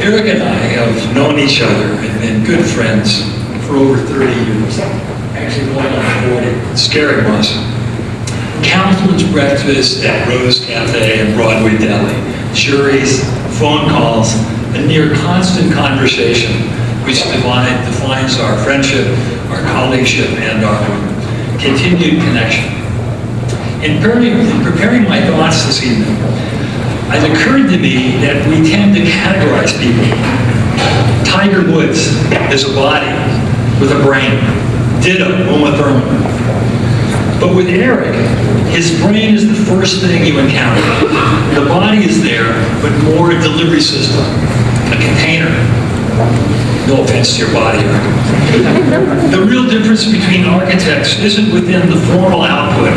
Eric and I have known each other and been good friends for over 30 years. Actually going on 40. It's Eric Moss. Countless breakfasts at Rose Cafe and Broadway Deli, juries, phone calls, a near constant conversation which defines our friendship, our colleagueship, and our continued connection. In preparing my thoughts this evening, it occurred to me that we tend to categorize people. Tiger Woods is a body with a brain. Ditto, Uma Thurman. But with Eric, his brain is the first thing you encounter. The body is there, but more a delivery system, a container. No offense to your body, Eric. The real difference between architects isn't within the formal output,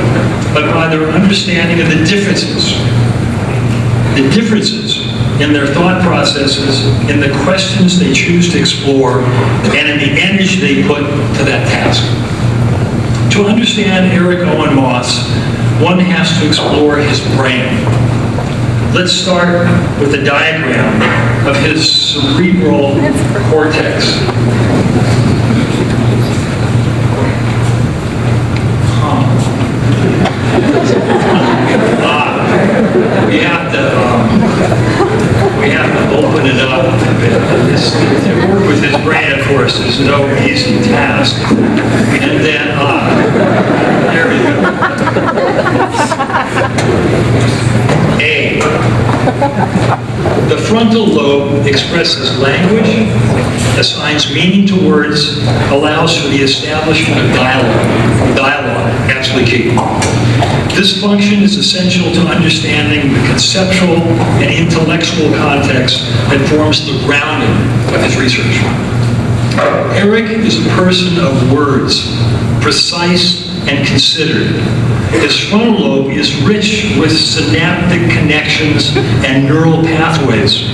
but by their understanding of the differences in their thought processes, in the questions they choose to explore, and in the energy they put to that task. To understand Eric Owen Moss, one has to explore his brain. Let's start with a diagram of his cerebral cortex. We have to open it up a bit. To work with his brain, of course, is no easy task. And then, there we go. A. The frontal lobe expresses language, assigns meaning to words, allows for the establishment of dialogue, absolutely key. This function is essential to understanding the conceptual and intellectual context that forms the grounding of his research. Eric is a person of words, precise and considered. His frontal lobe is rich with synaptic connections and neural pathways,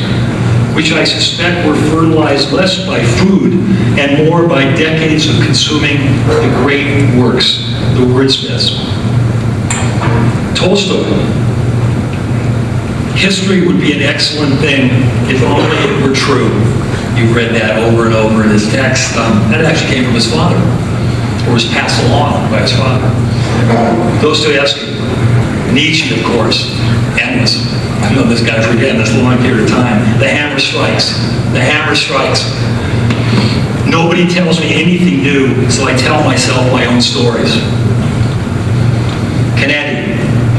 which I suspect were fertilized less by food and more by decades of consuming the great works, the wordsmiths. Tolstoy. History would be an excellent thing if only it were true. You've read that over and over in his text. That actually came from his father, or was passed along by his father. Dostoevsky, Nietzsche, of course, endless. I know this guy for again this long period of time. The hammer strikes. The hammer strikes. Nobody tells me anything new, so I tell myself my own stories. Kennedy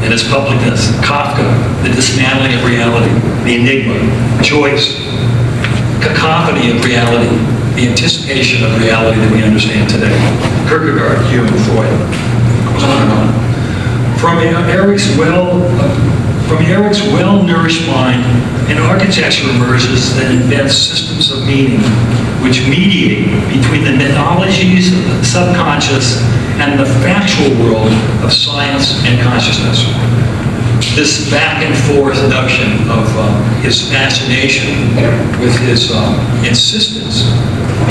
and his publicness, Kafka, the dismantling of reality, the enigma, Joyce, cacophony of reality, the anticipation of reality that we understand today. Kierkegaard, Hume, Freud, goes on and on. From Eric's well-nourished mind, an architecture emerges that invents systems of meaning which mediate between the mythologies of the subconscious and the factual world of science and consciousness. This back and forth notion of his fascination with his insistence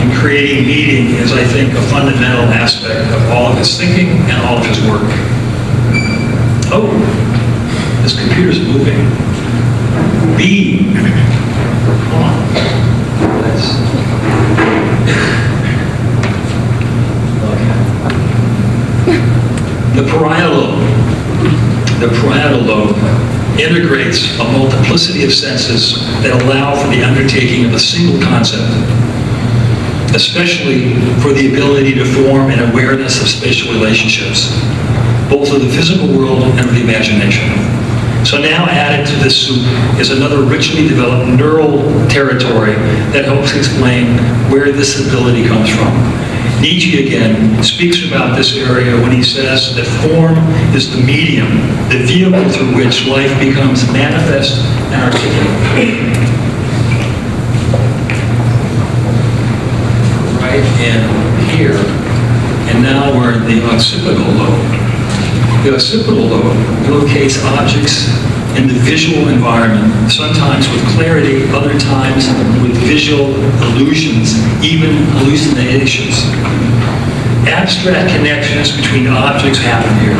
in creating meaning is, I think, a fundamental aspect of all of his thinking and all of his work. Oh, this computer's moving. B. Come on. The parietal lobe integrates a multiplicity of senses that allow for the undertaking of a single concept, especially for the ability to form an awareness of spatial relationships, both of the physical world and of the imagination. So now added to this soup is another richly developed neural territory that helps explain where this ability comes from. Nietzsche, again, speaks about this area when he says that form is the medium, the vehicle through which life becomes manifest and articulate. Right in here, and now we're in the occipital lobe. The occipital lobe locates objects in the visual environment, sometimes with clarity, other times with visual illusions, even hallucinations. Abstract connections between objects happen here.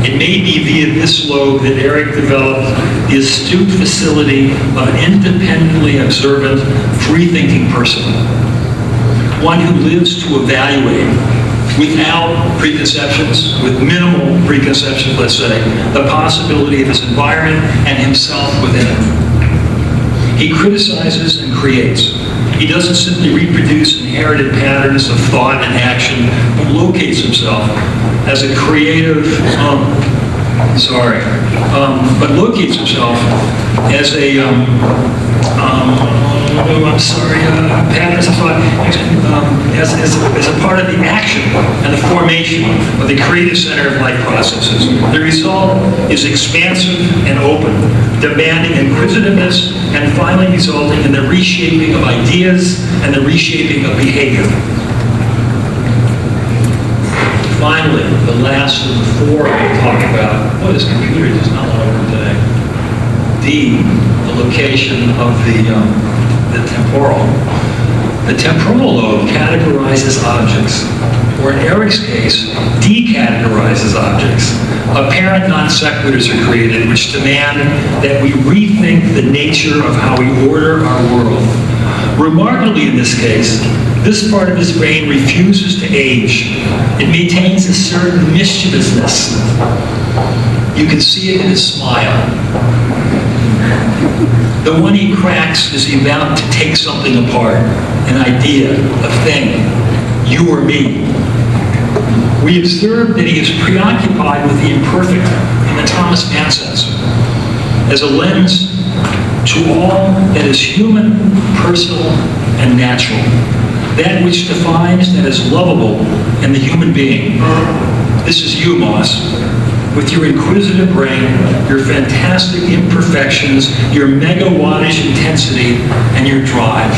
It may be via this lobe that Eric developed the astute facility of an independently observant, free-thinking person. One who lives to evaluate without preconceptions, with minimal preconceptions, let's say, the possibility of his environment and himself within it. He criticizes and creates. He doesn't simply reproduce inherited patterns of thought and action, but locates himself as a creative, but locates himself as a, patterns of thought, as a part of the action and the formation of the creative center of life processes. The result is expansive and open, demanding inquisitiveness, and finally resulting in the reshaping of ideas and the reshaping of behavior. Finally, the last of the four I will talk about. Boy, this computer does not want to work today. D, the location of the temporal. The temporal lobe categorizes objects, or in Eric's case, decategorizes objects. Apparent non sequiturs are created which demand that we rethink the nature of how we order our world. Remarkably in this case, this part of his brain refuses to age. It maintains a certain mischievousness. You can see it in his smile. The one he cracks is he about to take something apart, an idea, a thing, you or me. We observe that he is preoccupied with the imperfect in the Thomas Mann sense, as a lens to all that is human, personal, and natural, that which defines that is lovable in the human being. This is you, Moss, with your inquisitive brain, your fantastic imperfections, your megawattish intensity, and your drive.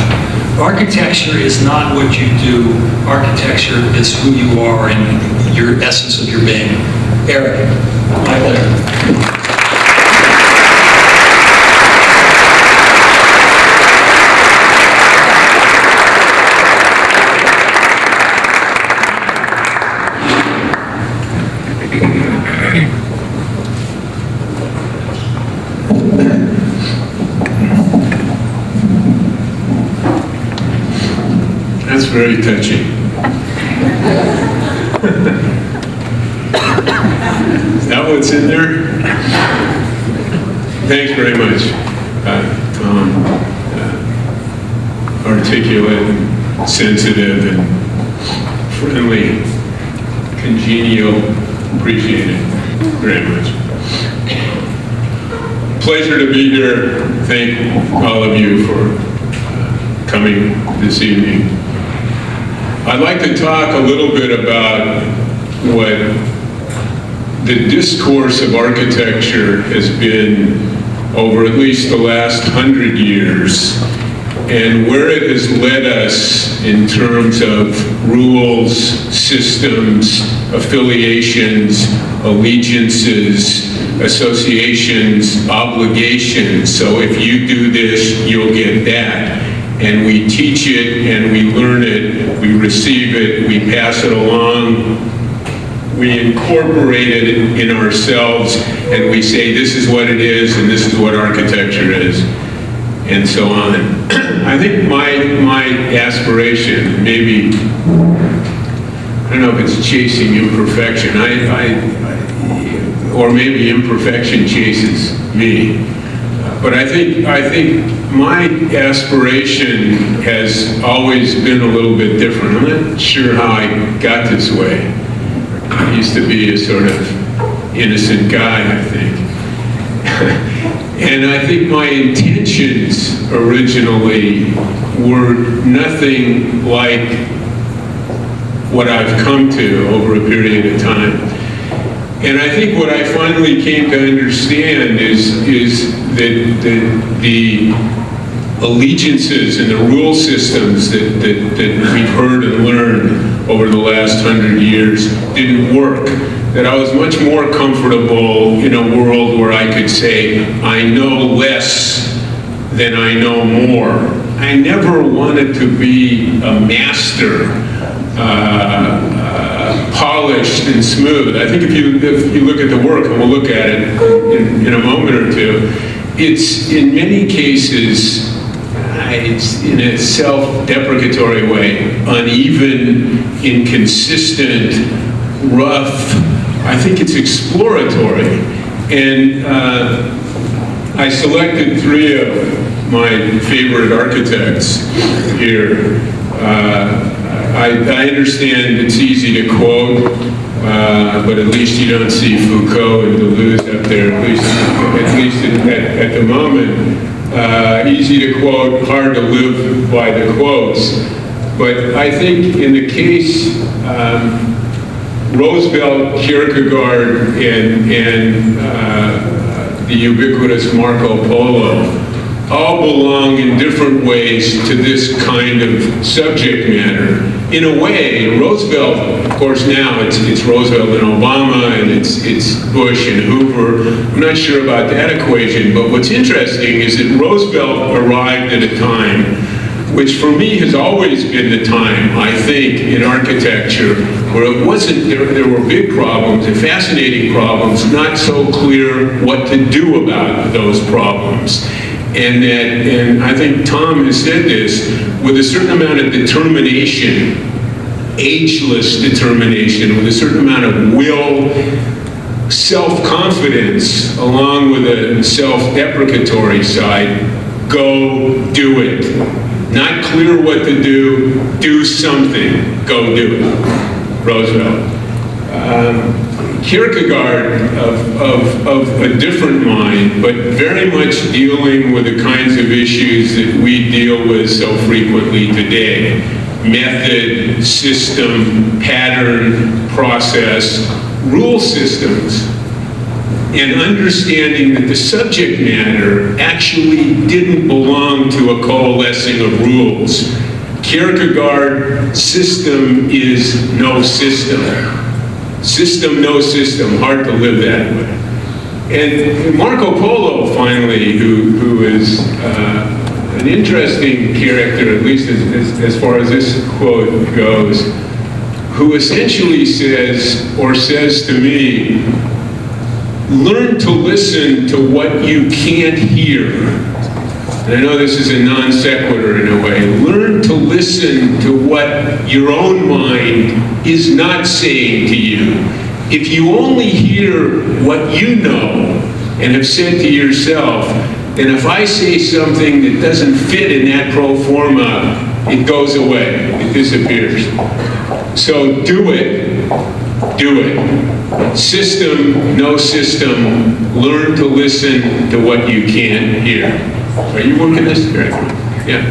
Architecture is not what you do. Architecture is who you are and your essence of your being. Eric, my pleasure. That's very touching. Is that what's in there? Thanks very much, Tom. Articulate, sensitive, and friendly, congenial. Appreciate it very much. Pleasure to be here. Thank all of you for coming this evening. I'd like to talk a little bit about what the discourse of architecture has been over at least the last 100 years, and where it has led us in terms of rules, systems, affiliations, allegiances, associations, obligations. So if you do this, you'll get that. And we teach it, and we learn it, we receive it, we pass it along, we incorporate it in ourselves, and we say this is what it is, and this is what architecture is, and so on. I think my aspiration, maybe, I don't know if it's chasing imperfection, or maybe imperfection chases me. But I think my aspiration has always been a little bit different. I'm not sure how I got this way. I used to be a sort of innocent guy, I think. And I think my intentions originally were nothing like what I've come to over a period of time. And I think what I finally came to understand is that the allegiances and the rule systems that we've heard and learned over the last 100 years didn't work. That I was much more comfortable in a world where I could say, I know less than I know more. I never wanted to be a master polished and smooth. I think if you look at the work, and we'll look at it in a moment or two, it's in many cases, it's in a self-deprecatory way, uneven, inconsistent, rough. I think it's exploratory. And I selected 3 of my favorite architects here. I understand it's easy to quote, but at least you don't see Foucault and Deleuze up there, at least at the moment. Easy to quote, hard to live by the quotes. But I think in the case, Roosevelt, Kierkegaard, and the ubiquitous Marco Polo all belong in different ways to this kind of subject matter. In a way, Roosevelt, of course now it's Roosevelt and Obama, and it's Bush and Hoover. I'm not sure about that equation, but what's interesting is that Roosevelt arrived at a time which for me has always been the time, I think, in architecture, where it wasn't, there were big problems and fascinating problems, not so clear what to do about those problems. And I think Thom has said this, with a certain amount of determination, ageless determination, with a certain amount of will, self-confidence, along with a self-deprecatory side, go do it. Not clear what to do something, go do it. Roosevelt. Kierkegaard of a different mind, but very much dealing with the kinds of issues that we deal with so frequently today. Method, system, pattern, process, rule systems, and understanding that the subject matter actually didn't belong to a coalescing of rules. Kierkegaard, system is no system. System, no system, hard to live that way. And Marco Polo, finally, who is an interesting character, at least as far as this quote goes, who essentially says to me, learn to listen to what you can't hear. And I know this is a non sequitur in a way. Learn to listen to what your own mind is not saying to you. If you only hear what you know and have said to yourself, then if I say something that doesn't fit in that pro forma, it goes away, it disappears. So do it. System, no system, learn to listen to what you can't hear. Are you working this? Very good. Yeah.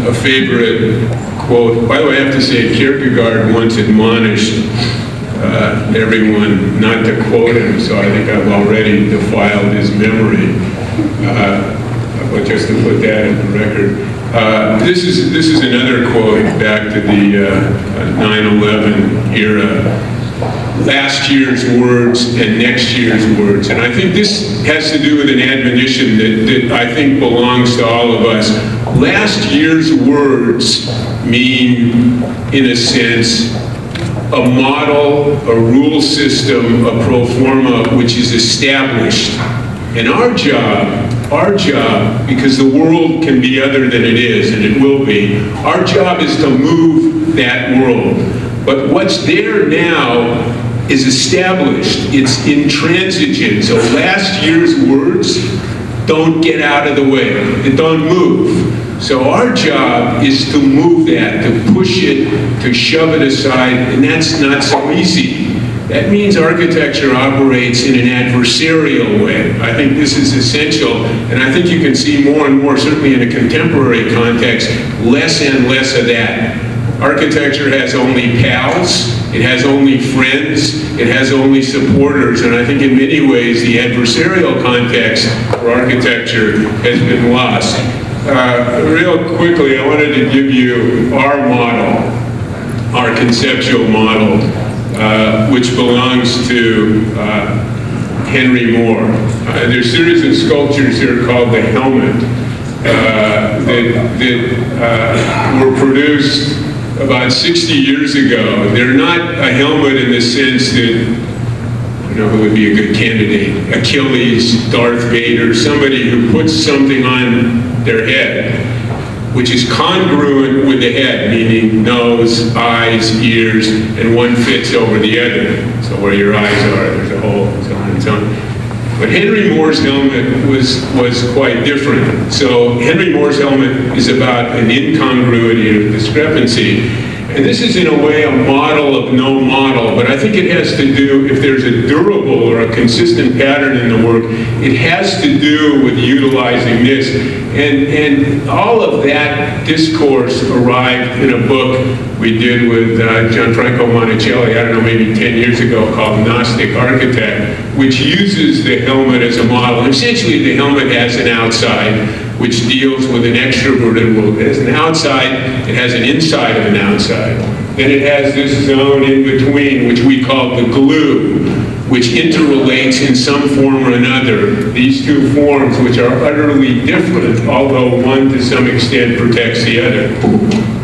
A favorite quote, by the way, I have to say Kierkegaard once admonished everyone not to quote him, so I think I've already defiled his memory. But just to put that in the record. This is another quote back to the 9/11 era. Last year's words and next year's words. And I think this has to do with an admonition that I think belongs to all of us. Last year's words mean, in a sense, a model, a rule system, a pro forma which is established. And our job, because the world can be other than it is, and it will be, our job is to move that world. But what's there now is established. It's intransigent. So last year's words don't get out of the way. They don't move. So our job is to move that, to push it, to shove it aside, and that's not so easy. That means architecture operates in an adversarial way. I think this is essential, and I think you can see more and more, certainly in a contemporary context, less and less of that. Architecture has only pals, it has only friends, it has only supporters, and I think in many ways the adversarial context for architecture has been lost. Real quickly, I wanted to give you our model, our conceptual model, which belongs to Henry Moore. There's a series of sculptures here called the Helmet that were produced about 60 years ago. They're not a helmet in the sense that, I know who would be a good candidate, Achilles, Darth Vader, somebody who puts something on their head which is congruent with the head, meaning nose, eyes, ears, and one fits over the other. So where your eyes are, there's a hole, and so on and so on. But Henry Moore's helmet was quite different. So Henry Moore's helmet is about an incongruity or discrepancy. And this is in a way a model of no model, but I think it has to do, if there's a durable or a consistent pattern in the work, it has to do with utilizing this. And all of that discourse arrived in a book we did with Gianfranco Monticelli, I don't know, maybe 10 years ago, called Gnostic Architect, which uses the helmet as a model. And essentially, the helmet has an outside, which deals with an extroverted world. It has an outside, it has an inside of an outside. Then it has this zone in between, which we call the glue, which interrelates in some form or another. These two forms, which are utterly different, although one to some extent protects the other.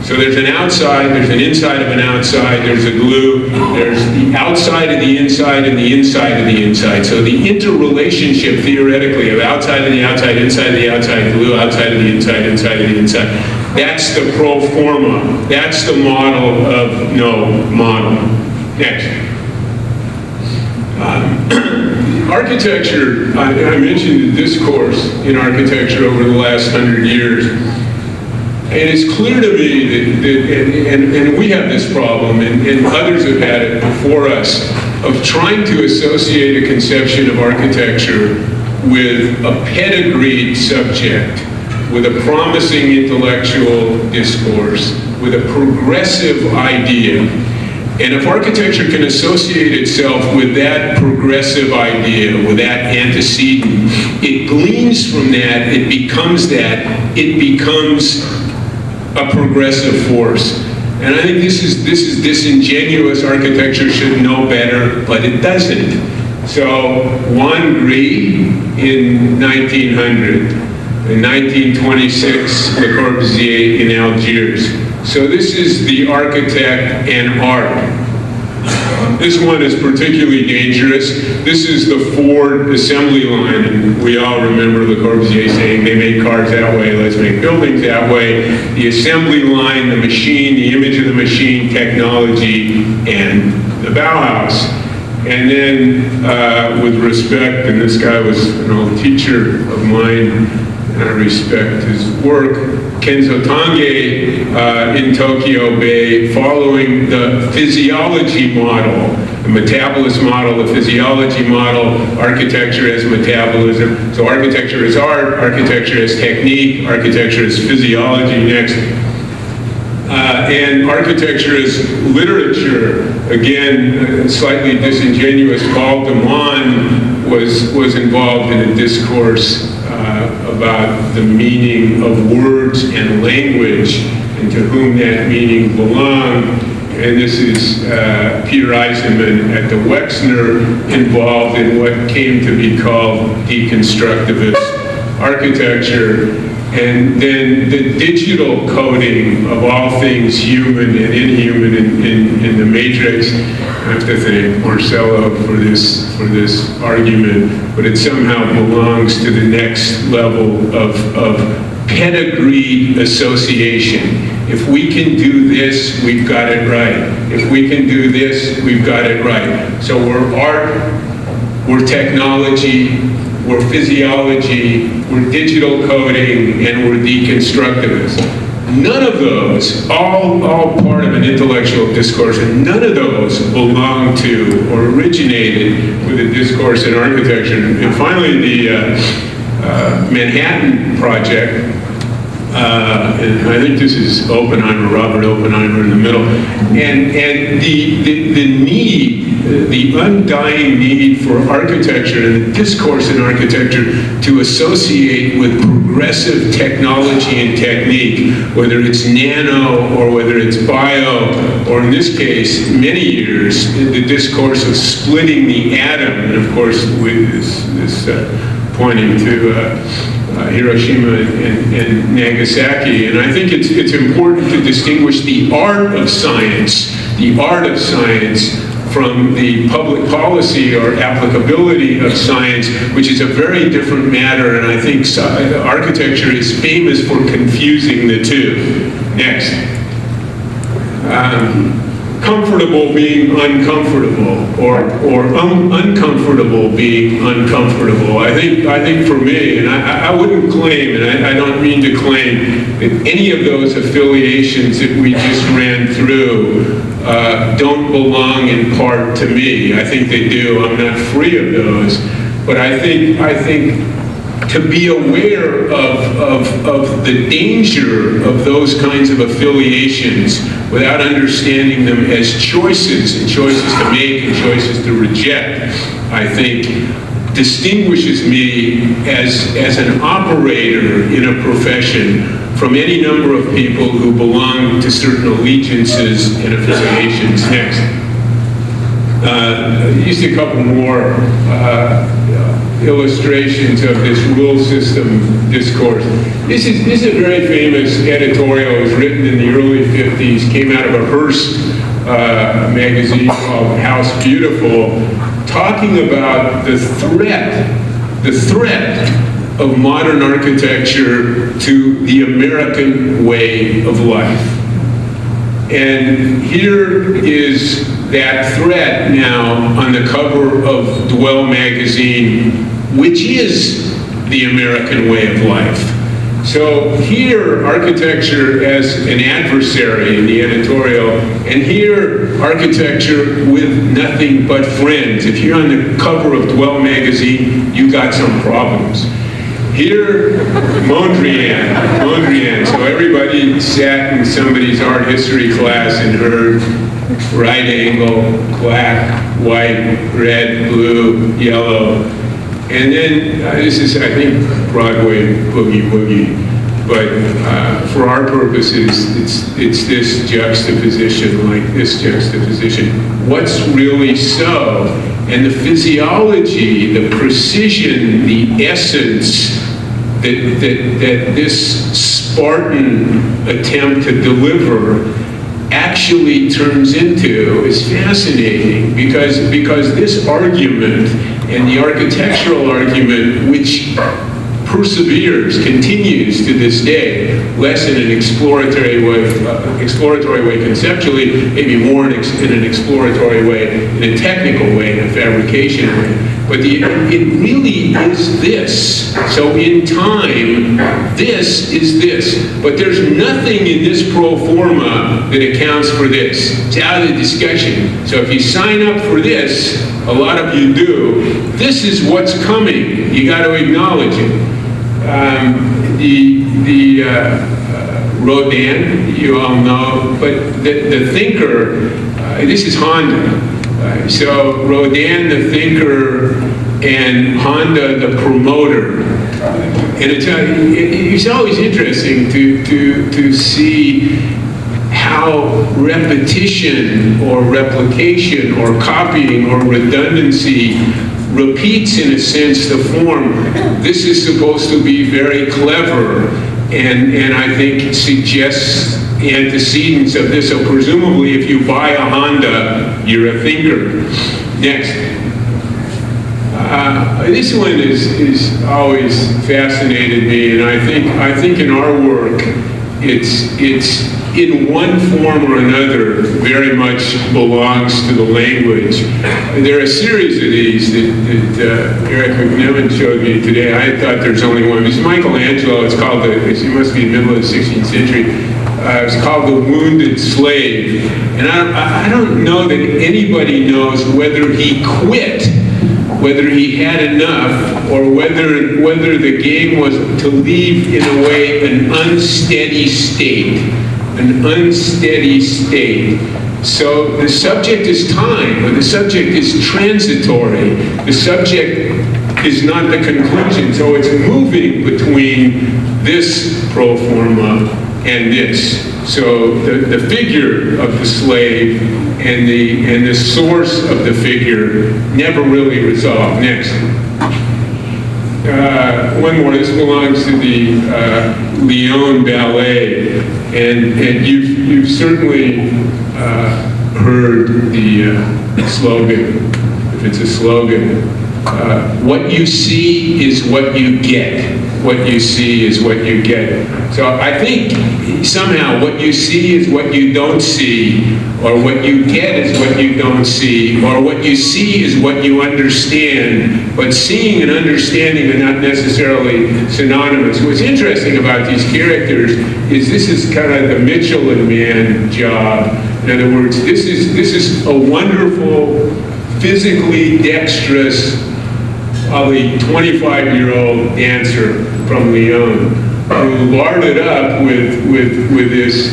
So there's an outside, there's an inside of an outside, there's a glue, there's the outside of the inside and the inside of the inside. So the interrelationship, theoretically, of outside of the outside, inside of the outside, glue, outside of the inside, inside of the inside, that's the pro forma. That's the model of no model. Next. Architecture, I mentioned the discourse in architecture over the last 100 years. And it's clear to me that and we have this problem, and others have had it before us, of trying to associate a conception of architecture with a pedigreed subject, with a promising intellectual discourse, with a progressive idea. And if architecture can associate itself with that progressive idea, with that antecedent, it gleans from that, it becomes a progressive force. And I think this is disingenuous. Architecture should know better, but it doesn't. So Juan Gris in 1900, in 1926, Le Corbusier in Algiers. So this is the architect and art. This one is particularly dangerous. This is the Ford assembly line, and we all remember Le Corbusier saying they made cars that way, let's make buildings that way. The assembly line, the machine, the image of the machine, technology, and the Bauhaus. And then, with respect, and this guy was an old teacher of mine, and I respect his work, Kenzo Tange in Tokyo Bay, following the physiology model, the metabolist model, the physiology model, architecture as metabolism. So architecture is art, architecture is technique, architecture is physiology next. And architecture is literature. Again, slightly disingenuous. Paul de Man was involved in a discourse about the meaning of words and language and to whom that meaning belonged. And this is Peter Eisenman at the Wexner involved in what came to be called deconstructivist architecture. And then the digital coding of all things human and inhuman in the matrix. I have to thank Marcelo for this argument, but it somehow belongs to the next level of pedigreed association. If we can do this, we've got it right. If we can do this, we've got it right. So we're art, we're technology, we're physiology, we're digital coding, and we're deconstructivist. None of those, all part of an intellectual discourse, and none of those belong to or originated with a discourse in architecture. And finally, the Manhattan Project and I think this is Oppenheimer, Robert Oppenheimer in the middle, and the need, the undying need for architecture and the discourse in architecture to associate with progressive technology and technique, whether it's nano or whether it's bio, or in this case, many years, the discourse of splitting the atom, and of course, with this pointing to Hiroshima and Nagasaki. And I think it's important to distinguish the art of science from the public policy or applicability of science, which is a very different matter, and I think architecture is famous for confusing the two. Next. Comfortable being uncomfortable, or uncomfortable being uncomfortable. I think for me, and I wouldn't claim, and I don't mean to claim, that any of those affiliations that we just ran through don't belong in part to me. I think they do. I'm not free of those, but I think to be aware of the danger of those kinds of affiliations without understanding them as choices, and choices to make and choices to reject, I think distinguishes me as an operator in a profession from any number of people who belong to certain allegiances and affiliations. Next. Just a couple more illustrations of this rule system discourse. This is a very famous editorial. It was written in the early 50s, came out of a Hearst magazine called House Beautiful, talking about the threat of modern architecture to the American way of life. And here is that threat now on the cover of Dwell magazine, which is the American way of life. So here, architecture as an adversary in the editorial, and here, architecture with nothing but friends. If you're on the cover of Dwell magazine, you got some problems. Here, Mondrian. So everybody sat in somebody's art history class and heard right angle, black, white, red, blue, yellow. And then, this is, I think, Broadway boogie woogie. But for our purposes, it's this juxtaposition, like this juxtaposition. What's really so? And the physiology, the precision, the essence that this Spartan attempt to deliver actually turns into is fascinating, because this argument and the architectural argument, which continues to this day, less in an exploratory way conceptually, maybe more in an exploratory way, in a technical way, in a fabrication way. But it really is this. So in time, this is this. But there's nothing in this pro forma that accounts for this. It's out of the discussion. So if you sign up for this, a lot of you do, this is what's coming. You got to acknowledge it. Rodin, you all know, but the thinker, this is Honda. So Rodin, the thinker, and Honda, the promoter. And it's always interesting to see how repetition or replication or copying or redundancy repeats, in a sense, the form. This is supposed to be very clever, and I think suggests antecedents of this. So presumably, if you buy a Honda, you're a thinker. Next. This one is always fascinated me, and I think in our work, it's in one form or another very much belongs to the language. There are a series of these that Eric McNevin showed me today. I thought there's only one. It's Michelangelo. It must be middle of the 16th century. It's called The Wounded Slave. And I don't know that anybody knows whether he quit whether he had enough, or whether the game was to leave, in a way, an unsteady state. An unsteady state. So the subject is time, or the subject is transitory. The subject is not the conclusion. So it's moving between this pro forma and this. So the figure of the slave and the source of the figure never really resolve. Next. One more. This belongs to the Lyon Ballet, and you've certainly heard the slogan. If it's a slogan, what you see is what you get. What you see is what you get. So I think somehow what you see is what you don't see, or what you get is what you don't see, or what you see is what you understand. But seeing and understanding are not necessarily synonymous. What's interesting about these characters is this is kind of the Michelin Man job. In other words, this is a wonderful, physically dexterous, probably 25-year-old dancer from Lyon, who larded up with this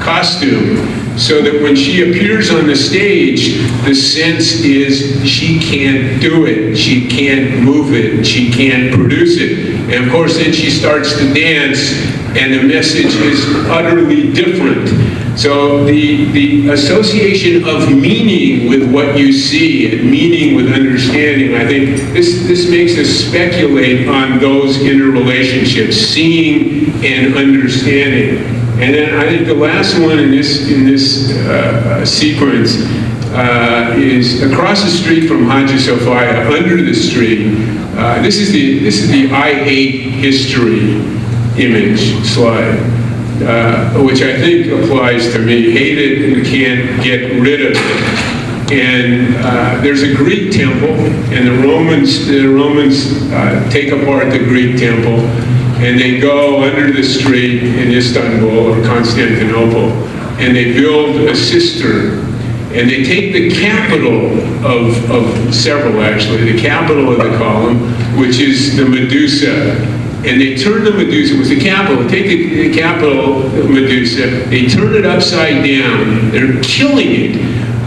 costume, so that when she appears on the stage, the sense is she can't do it, she can't move it, she can't produce it. And of course, then she starts to dance, and the message is utterly different. So the association of meaning with what you see, and meaning with understanding, I think this makes us speculate on those interrelationships, seeing and understanding. And then I think the last one in this sequence is across the street from Hagia Sophia, under the street. This is the I hate history image slide, which I think applies to me. Hate it and can't get rid of it. And there's a Greek temple, and the Romans take apart the Greek temple, and they go under the street in Istanbul or Constantinople, and they build a cistern, and they take the capital of several, actually, the capital of the column, which is the Medusa, and they turn the Medusa, it was the capital, take the capital Medusa, they turn it upside down, they're killing it.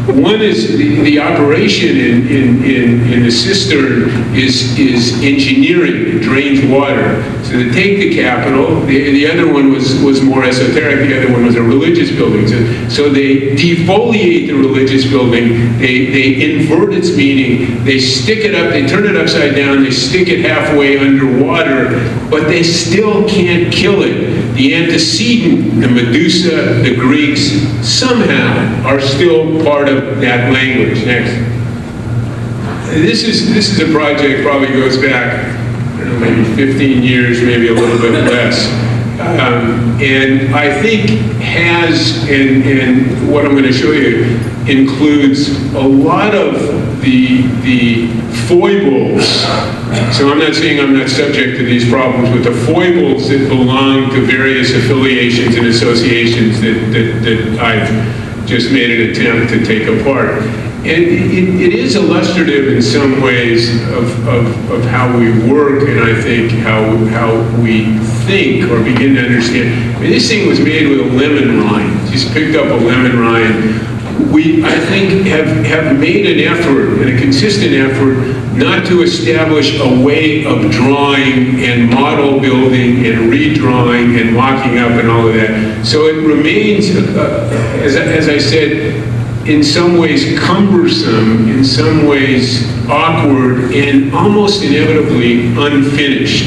One is the operation in the cistern is engineering, it drains water. So they take the capital, the other one was more esoteric, the other one was a religious building. So they defoliate the religious building, they invert its meaning, they stick it up, they turn it upside down, they stick it halfway underwater, but they still can't kill it. The antecedent, the Medusa, the Greeks, somehow are still part of that language. Next. This is a project, probably goes back, I don't know, maybe 15 years, maybe a little bit less. And I think and what I'm going to show you includes a lot of the foibles. So I'm not saying I'm not subject to these problems, but the foibles that belong to various affiliations and associations that I've just made an attempt to take apart. And it is illustrative in some ways of how we work, and I think how we think or begin to understand. I mean, this thing was made with a lemon rind. Just picked up a lemon rind. We, I think, have made an effort, and a consistent effort, not to establish a way of drawing and model building and redrawing and mocking up and all of that. So it remains, as I said, in some ways cumbersome, in some ways awkward, and almost inevitably unfinished.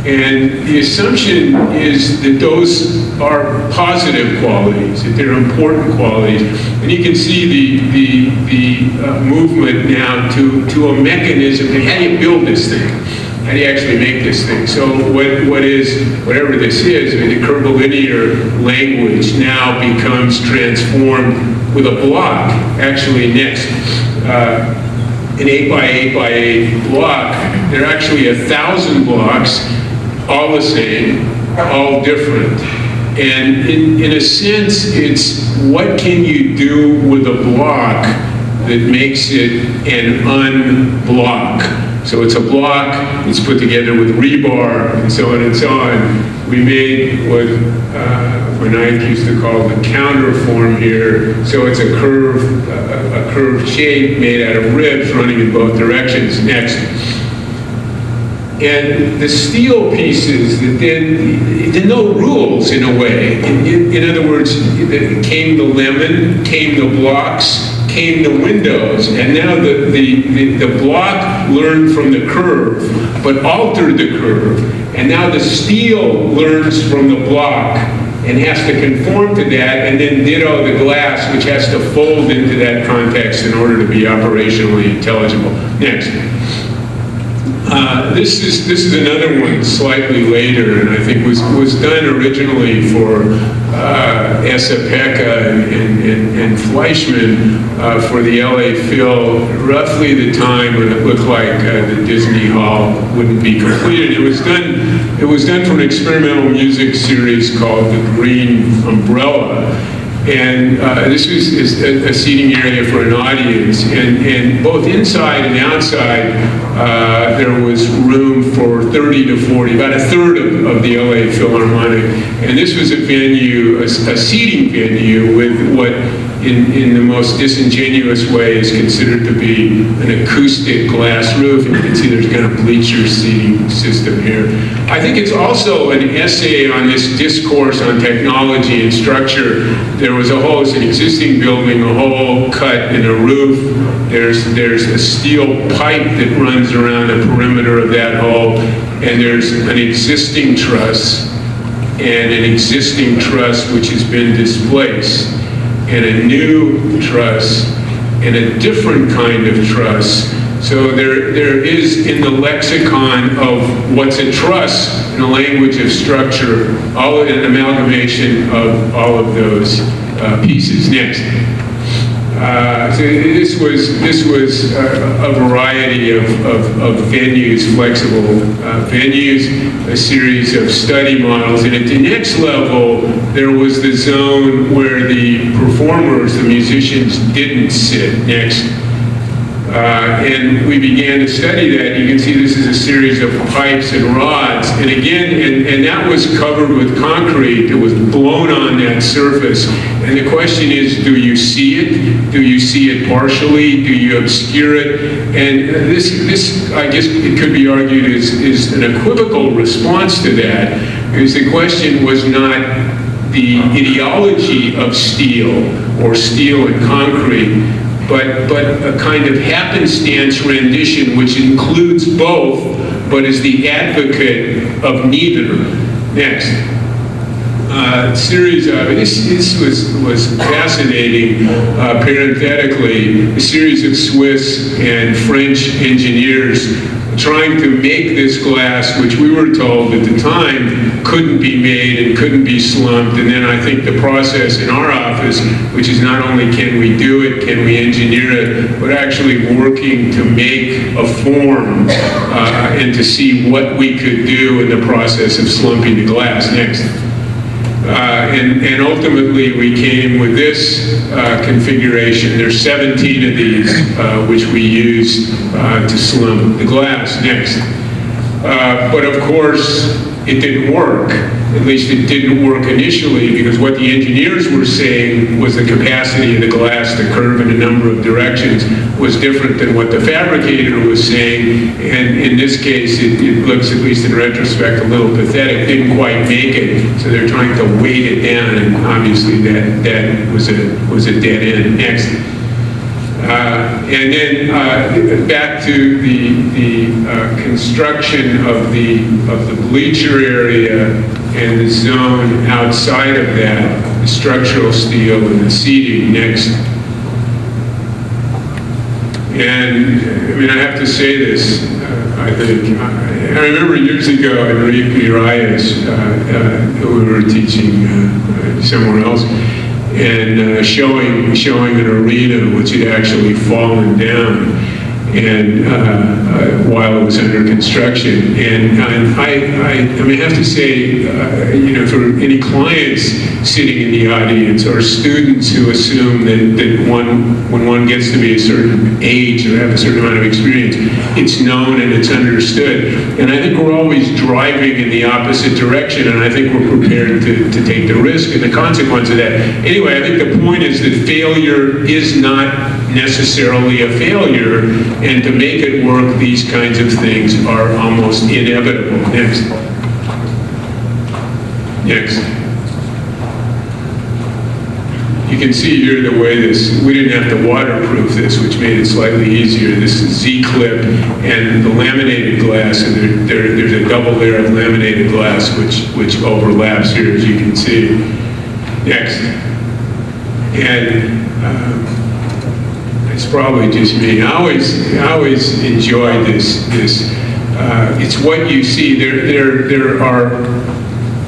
And the assumption is that those are positive qualities, that they're important qualities. And you can see the movement now to a mechanism. How do you build this thing? How do you actually make this thing? So whatever this is, I mean, the curvilinear language now becomes transformed with a block, actually next. An 8 by 8 by 8 block, there are actually 1,000 blocks, all the same, all different. And in a sense, it's what can you do with a block that makes it an unblock. So it's a block, it's put together with rebar, and so on and so on. We made what Nike used to call the counterform here. So it's a curved shape made out of ribs running in both directions. Next. And the steel pieces that then no rules in a way. In other words, came the lemon, came the blocks, came the windows, and now the block learned from the curve, but altered the curve, and now the steel learns from the block and has to conform to that, and then ditto the glass, which has to fold into that context in order to be operationally intelligible. Next. This is another one slightly later, and I think was done originally for Esapeka and Fleischman for the LA Phil, roughly the time when it looked like the Disney Hall wouldn't be completed. It was done for an experimental music series called The Green Umbrella. And this was a seating area for an audience, and both inside and outside there was room for 30 to 40, about a third of the LA Philharmonic. And this was a venue, a seating venue with what in the most disingenuous way is considered to be an acoustic glass roof. And you can see there's kind of bleacher seating system here. I think it's also an essay on this discourse on technology and structure. There was it's an existing building, a hole cut in a roof. There's a steel pipe that runs around the perimeter of that hole, and there's an existing truss, and an existing truss which has been displaced, and a new truss, and a different kind of truss. So there is in the lexicon of what's a truss in a language of structure, an amalgamation of all of those pieces. Next. So this was a variety of venues, flexible venues, a series of study models, and at the next level there was the zone where the performers, the musicians, didn't sit. Next. And we began to study that. You can see this is a series of pipes and rods. And again, and that was covered with concrete that was blown on that surface. And the question is, do you see it? Do you see it partially? Do you obscure it? And this I guess it could be argued, is an equivocal response to that, because the question was not the ideology of steel or steel and concrete, but a kind of happenstance rendition which includes both, but is the advocate of neither. Next. Series of, this was fascinating, parenthetically, a series of Swiss and French engineers trying to make this glass, which we were told at the time couldn't be made and couldn't be slumped. And then I think the process in our office, which is not only can we do it, can we engineer it, but actually working to make a form and to see what we could do in the process of slumping the glass. Next. And ultimately we came with this configuration. There's 17 of these which we used to slump the glass. Next. But of course it didn't work. At least it didn't work initially, because what the engineers were saying was the capacity of the glass to curve in a number of directions was different than what the fabricator was saying. And in this case, it looks, at least in retrospect, a little pathetic. Didn't quite make it, so they're trying to weight it down, and obviously that was a dead end. Next. And then back to the construction of the bleacher area and the zone outside of that, the structural steel and the seating. Next. And I mean, I have to say this, I think. I remember years ago in Urias, we were teaching somewhere else, and showing an arena which had actually fallen down. and while it was under construction. And I mean, I have to say, for any clients sitting in the audience or students who assume that when one gets to be a certain age or have a certain amount of experience, it's known and it's understood. And I think we're always driving in the opposite direction, and I think we're prepared to take the risk and the consequence of that. Anyway, I think the point is that failure is not necessarily a failure, and to make it work, these kinds of things are almost inevitable. Next. You can see here the way this, we didn't have to waterproof this, which made it slightly easier. This is Z-clip and the laminated glass, and there's a double layer of laminated glass which overlaps here, as you can see. Next. And it's probably just me. I always enjoy this. It's what you see. There are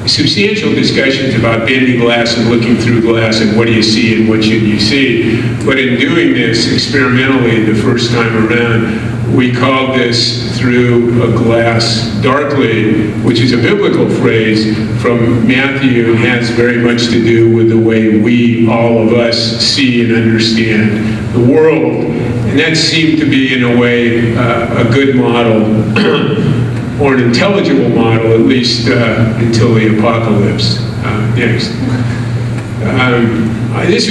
substantial discussions about bending glass and looking through glass and what do you see and what should you see. But in doing this experimentally the first time around, we called this through a glass darkly, which is a biblical phrase from Matthew and has very much to do with the way we, all of us, see and understand the world. And that seemed to be, in a way, a good model, or an intelligible model, at least until the apocalypse. Next. This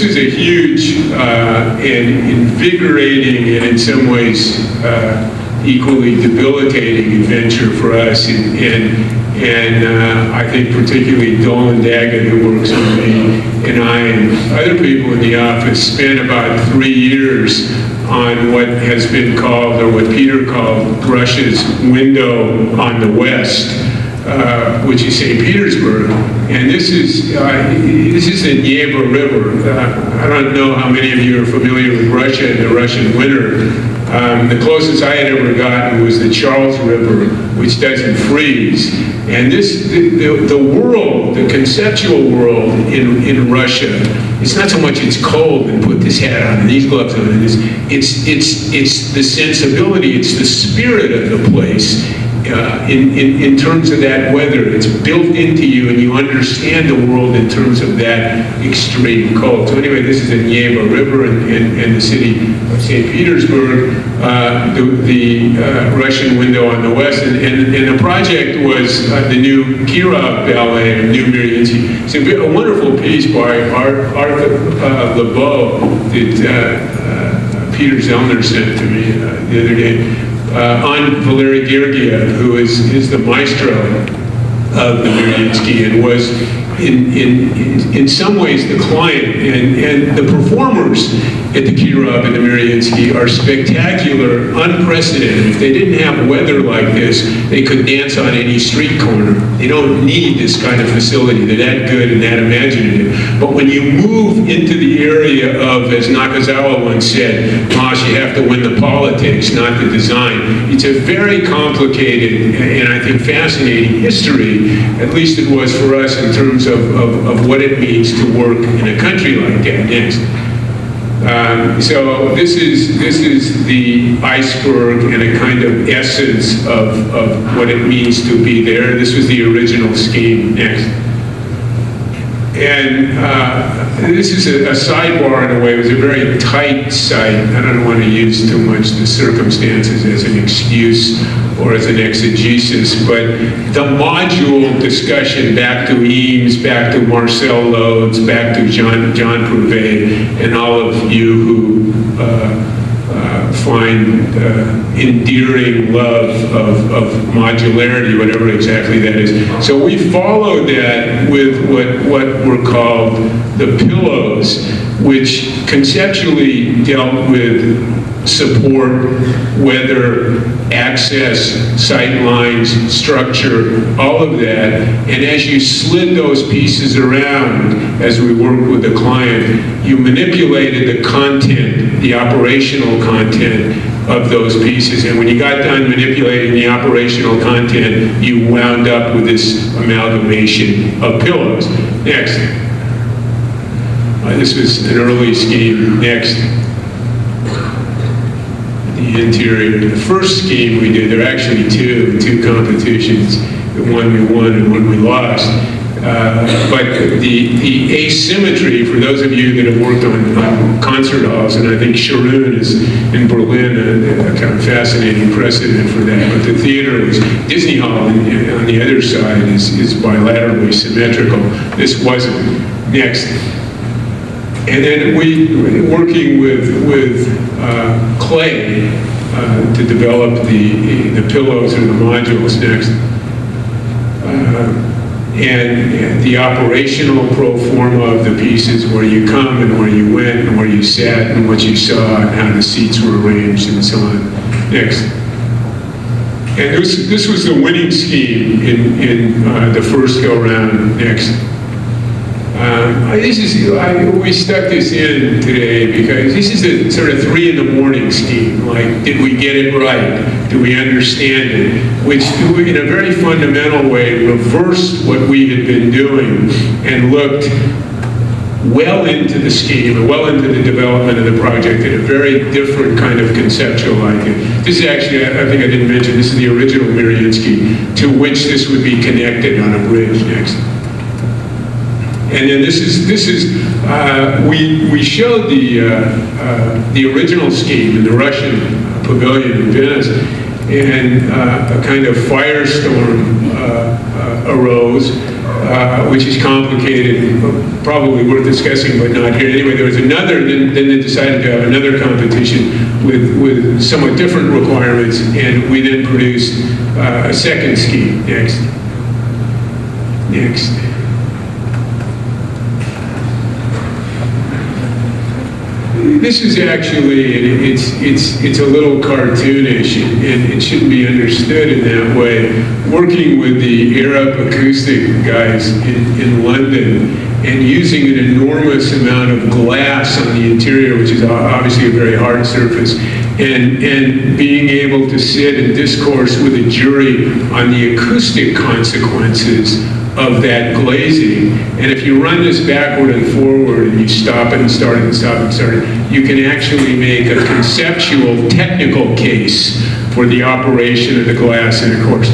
was a huge and invigorating and in some ways equally debilitating adventure for us. And I think particularly Dolan Daggett, who works with me, and I and other people in the office spent about 3 years on what has been called, or what Peter called, Russia's window on the West, which is St. Petersburg. And this is the Dnieper River. I don't know how many of you are familiar with Russia and the Russian winter. The closest I had ever gotten was the Charles River, which doesn't freeze. And the world, the conceptual world in Russia, it's not so much it's cold and put this hat on and these gloves on, and it's the sensibility, it's the spirit of the place. In terms of that weather, it's built into you, and you understand the world in terms of that extreme cold. So anyway, this is the Dnieper River and the city of St. Petersburg, the Russian window on the west, and the project was the new Kierkegaard Ballet, new Mariinsky. It's a wonderful piece by Arthur LeBeau that Peter Zellner sent to me the other day. On Valery Gergiev, who is the maestro of the Mariinsky and was in some ways the client, and the performers at the Kirov and the Mariinsky are spectacular, unprecedented. If they didn't have weather like this, they could dance on any street corner. They don't need this kind of facility. They're that good and that imaginative. But when you move into the area of, as Nakazawa once said, Moss, you have to win the politics, not the design. It's a very complicated and I think fascinating history, at least it was for us in terms of what it means to work in a country like that. Next. So this is the iceberg and a kind of essence of what it means to be there. This was the original scheme. Next. And this is a sidebar in a way. It was a very tight site. I don't want to use too much the circumstances as an excuse or as an exegesis, but the module discussion back to Eames, back to Marcel Lodes, back to John Prouvé, and all of you who find endearing love of modularity, whatever exactly that is. So we followed that with what were called the pillows, which conceptually dealt with support, weather, access, sight lines, structure, all of that. And as you slid those pieces around, as we worked with the client, you manipulated the content, the operational content of those pieces. And when you got done manipulating the operational content, you wound up with this amalgamation of pillows. Next. This was an early scheme. Next. the interior. The first scheme we did, there are actually two competitions. The one we won and one we lost. But the asymmetry, for those of you that have worked on concert halls, and I think Sharon is in Berlin a kind of fascinating precedent for that, but the theater is, Disney Hall on the other side is bilaterally symmetrical. This wasn't. Next. And then working with clay to develop the pillows or the modules next. And the operational pro forma of the pieces, where you come and where you went and where you sat and what you saw and how the seats were arranged and so on. Next. And this was the winning scheme in the first go-round. Next. We stuck this in today because this is a sort of 3 a.m. scheme. Like, did we get it right? Do we understand it? Which, in a very fundamental way, reversed what we had been doing and looked well into the scheme and well into the development of the project in a very different kind of conceptual idea. This is actually, I think I didn't mention, this is the original Miriansky, to which this would be connected on a bridge. Next. And then this is we showed the original scheme in the Russian pavilion in Venice, and a kind of firestorm arose, which is complicated, probably worth discussing, but not here. Anyway, there was another. Then they decided to have another competition with somewhat different requirements, and we then produced a second scheme. Next. This is actually, it's a little cartoonish, and it shouldn't be understood in that way. Working with the Arab acoustic guys in London and using an enormous amount of glass on the interior, which is obviously a very hard surface, and being able to sit and discourse with a jury on the acoustic consequences of that glazing. And if you run this backward and forward and you stop it and start it and stop it and start it, you can actually make a conceptual, technical case for the operation of the glass. And of course,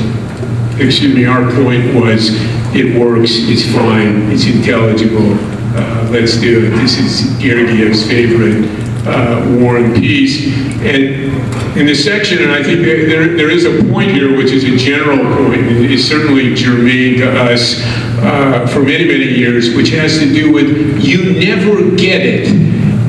our point was, it works, it's fine, it's intelligible, let's do it. This is Gergiev's favorite War and Peace. And in this section, and I think there is a point here which is a general point, and is certainly germane to us for many, many years, which has to do with, you never get it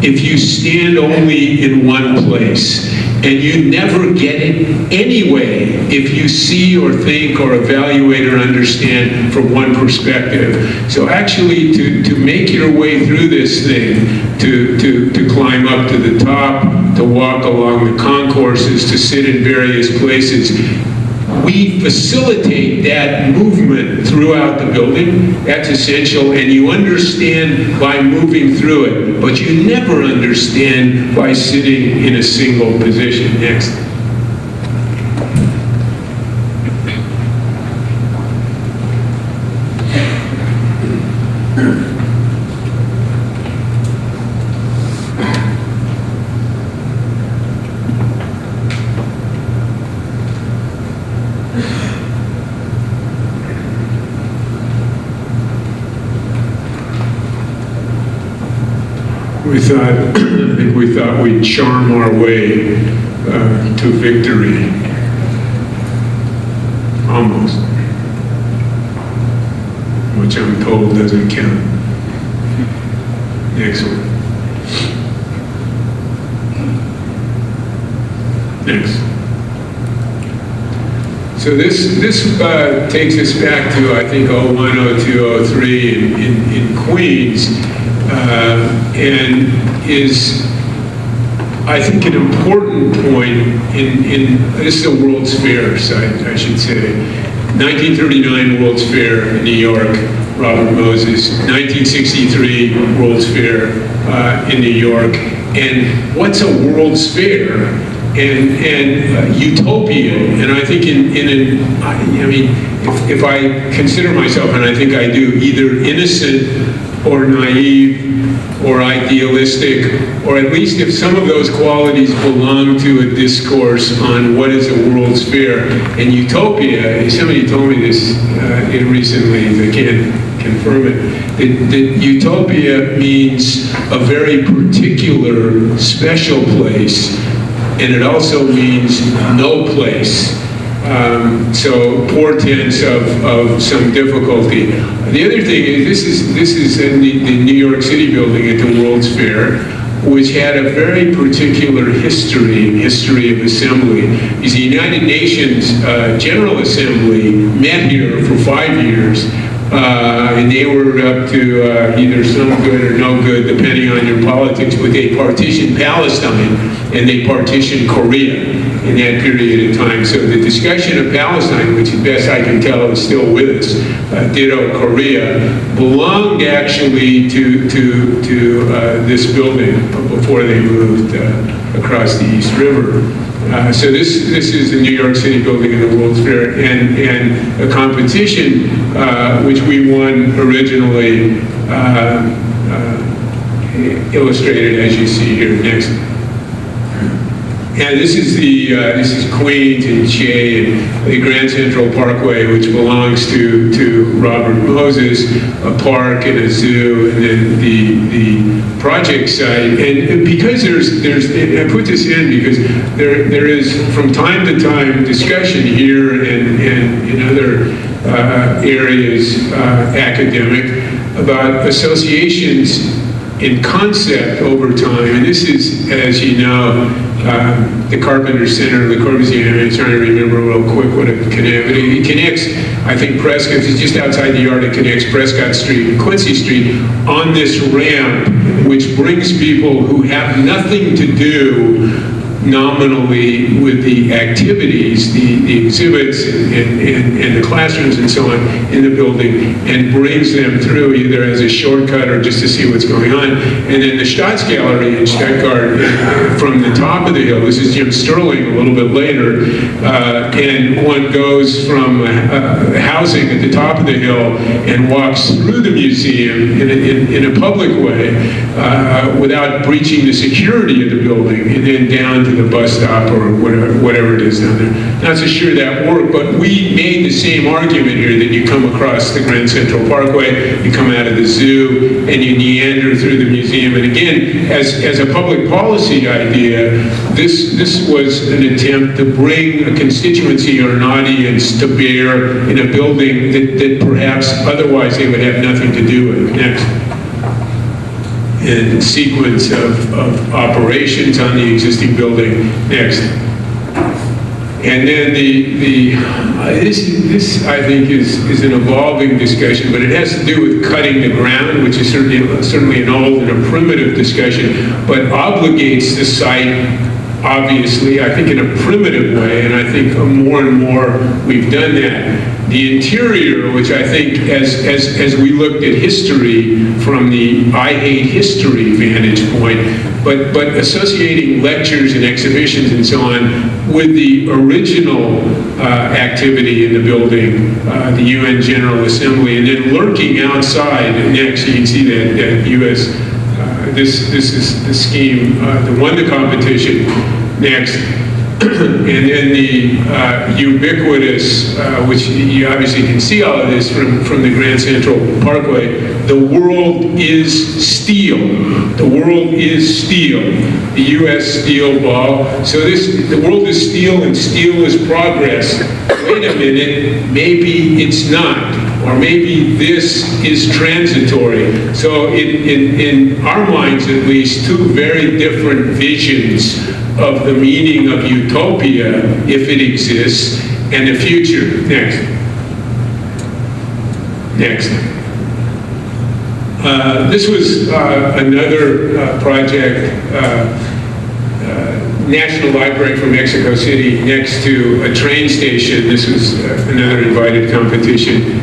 if you stand only in one place. And you never get it anyway if you see or think or evaluate or understand from one perspective. So actually, to make your way through this thing, to climb up to the top, to walk along the concourses, to sit in various places, we facilitate that movement throughout the building. That's essential, and you understand by moving through it, but you never understand by sitting in a single position. Next. We thought we'd charm our way to victory, almost, which I'm told doesn't count. Next one. Next. So this takes us back to, I think, 01, 02, 03 in Queens, and is, I think, an important point in this is a World's Fair site, I should say. 1939 World's Fair in New York, Robert Moses. 1963 World's Fair in New York. And what's a World's Fair? and utopia. And I think if I consider myself, and I think I do, either innocent or naive or idealistic, or at least if some of those qualities belong to a discourse on what is a world's fair. And utopia, somebody told me this recently, I can't confirm it, that utopia means a very particular, special place, and it also means no place. So portents of some difficulty. The other thing is this is in the New York City building at the World's Fair, which had a very particular history of assembly. Because the United Nations General Assembly met here for 5 years, and they were up to either some good or no good, depending on your politics, but they partitioned Palestine and they partitioned Korea in that period of time. So the discussion of Palestine, which as best I can tell is still with us, ditto Korea, belonged actually to this building before they moved across the East River. So this is the New York City building in the World's Fair, and a competition which we won originally, illustrated as you see here next. And this is Queens and Shea and the Grand Central Parkway, which belongs to Robert Moses, a park and a zoo, and then the project site. And because I put this in because there is from time to time discussion here and in other areas, academic, about associations in concept over time. And this is, as you know, the Carpenter Center, Le Corbusier. I'm trying to remember real quick what it connects. It connects, I think, Prescott. It's just outside the yard. It connects Prescott Street and Quincy Street on this ramp, which brings people who have nothing to do nominally with the activities, the exhibits and the classrooms and so on in the building, and brings them through either as a shortcut or just to see what's going on. And then the Stotz Gallery in Stuttgart, from the top of the hill, this is Jim Sterling a little bit later, and one goes from housing at the top of the hill and walks through the museum in a public way without breaching the security of the building, and then down to the bus stop or whatever it is down there. Not so sure that worked, but we made the same argument here that you come across the Grand Central Parkway, you come out of the zoo, and you meander through the museum. And again, as a public policy idea, this was an attempt to bring a constituency or an audience to bear in a building that perhaps otherwise they would have nothing to do with. Next. And sequence of operations on the existing building. Next. And then this I think is an evolving discussion, but it has to do with cutting the ground, which is certainly an old and a primitive discussion, but obligates the site, obviously, I think in a primitive way, and I think more and more we've done that. The interior, which I think as we looked at history from the I hate history vantage point, but associating lectures and exhibitions and so on with the original activity in the building, the UN General Assembly, and then lurking outside. Next, you can see that US, this is the scheme that won the competition. Next. And then the ubiquitous, which you obviously can see all of this from the Grand Central Parkway, the world is steel. The world is steel. The U.S. steel ball. So the world is steel and steel is progress. Wait a minute, maybe it's not. Or maybe this is transitory. So in our minds, at least, two very different visions of the meaning of utopia, if it exists, and the future. Next. Next. This was another project, National Library from Mexico City, next to a train station. This was another invited competition.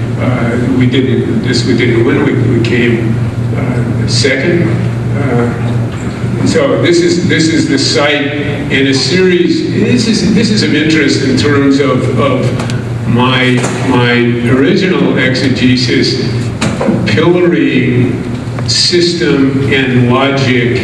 We didn't win. We came second. So this is the site, and a series. This is of interest in terms of my original exegesis, pillory, system, and logic,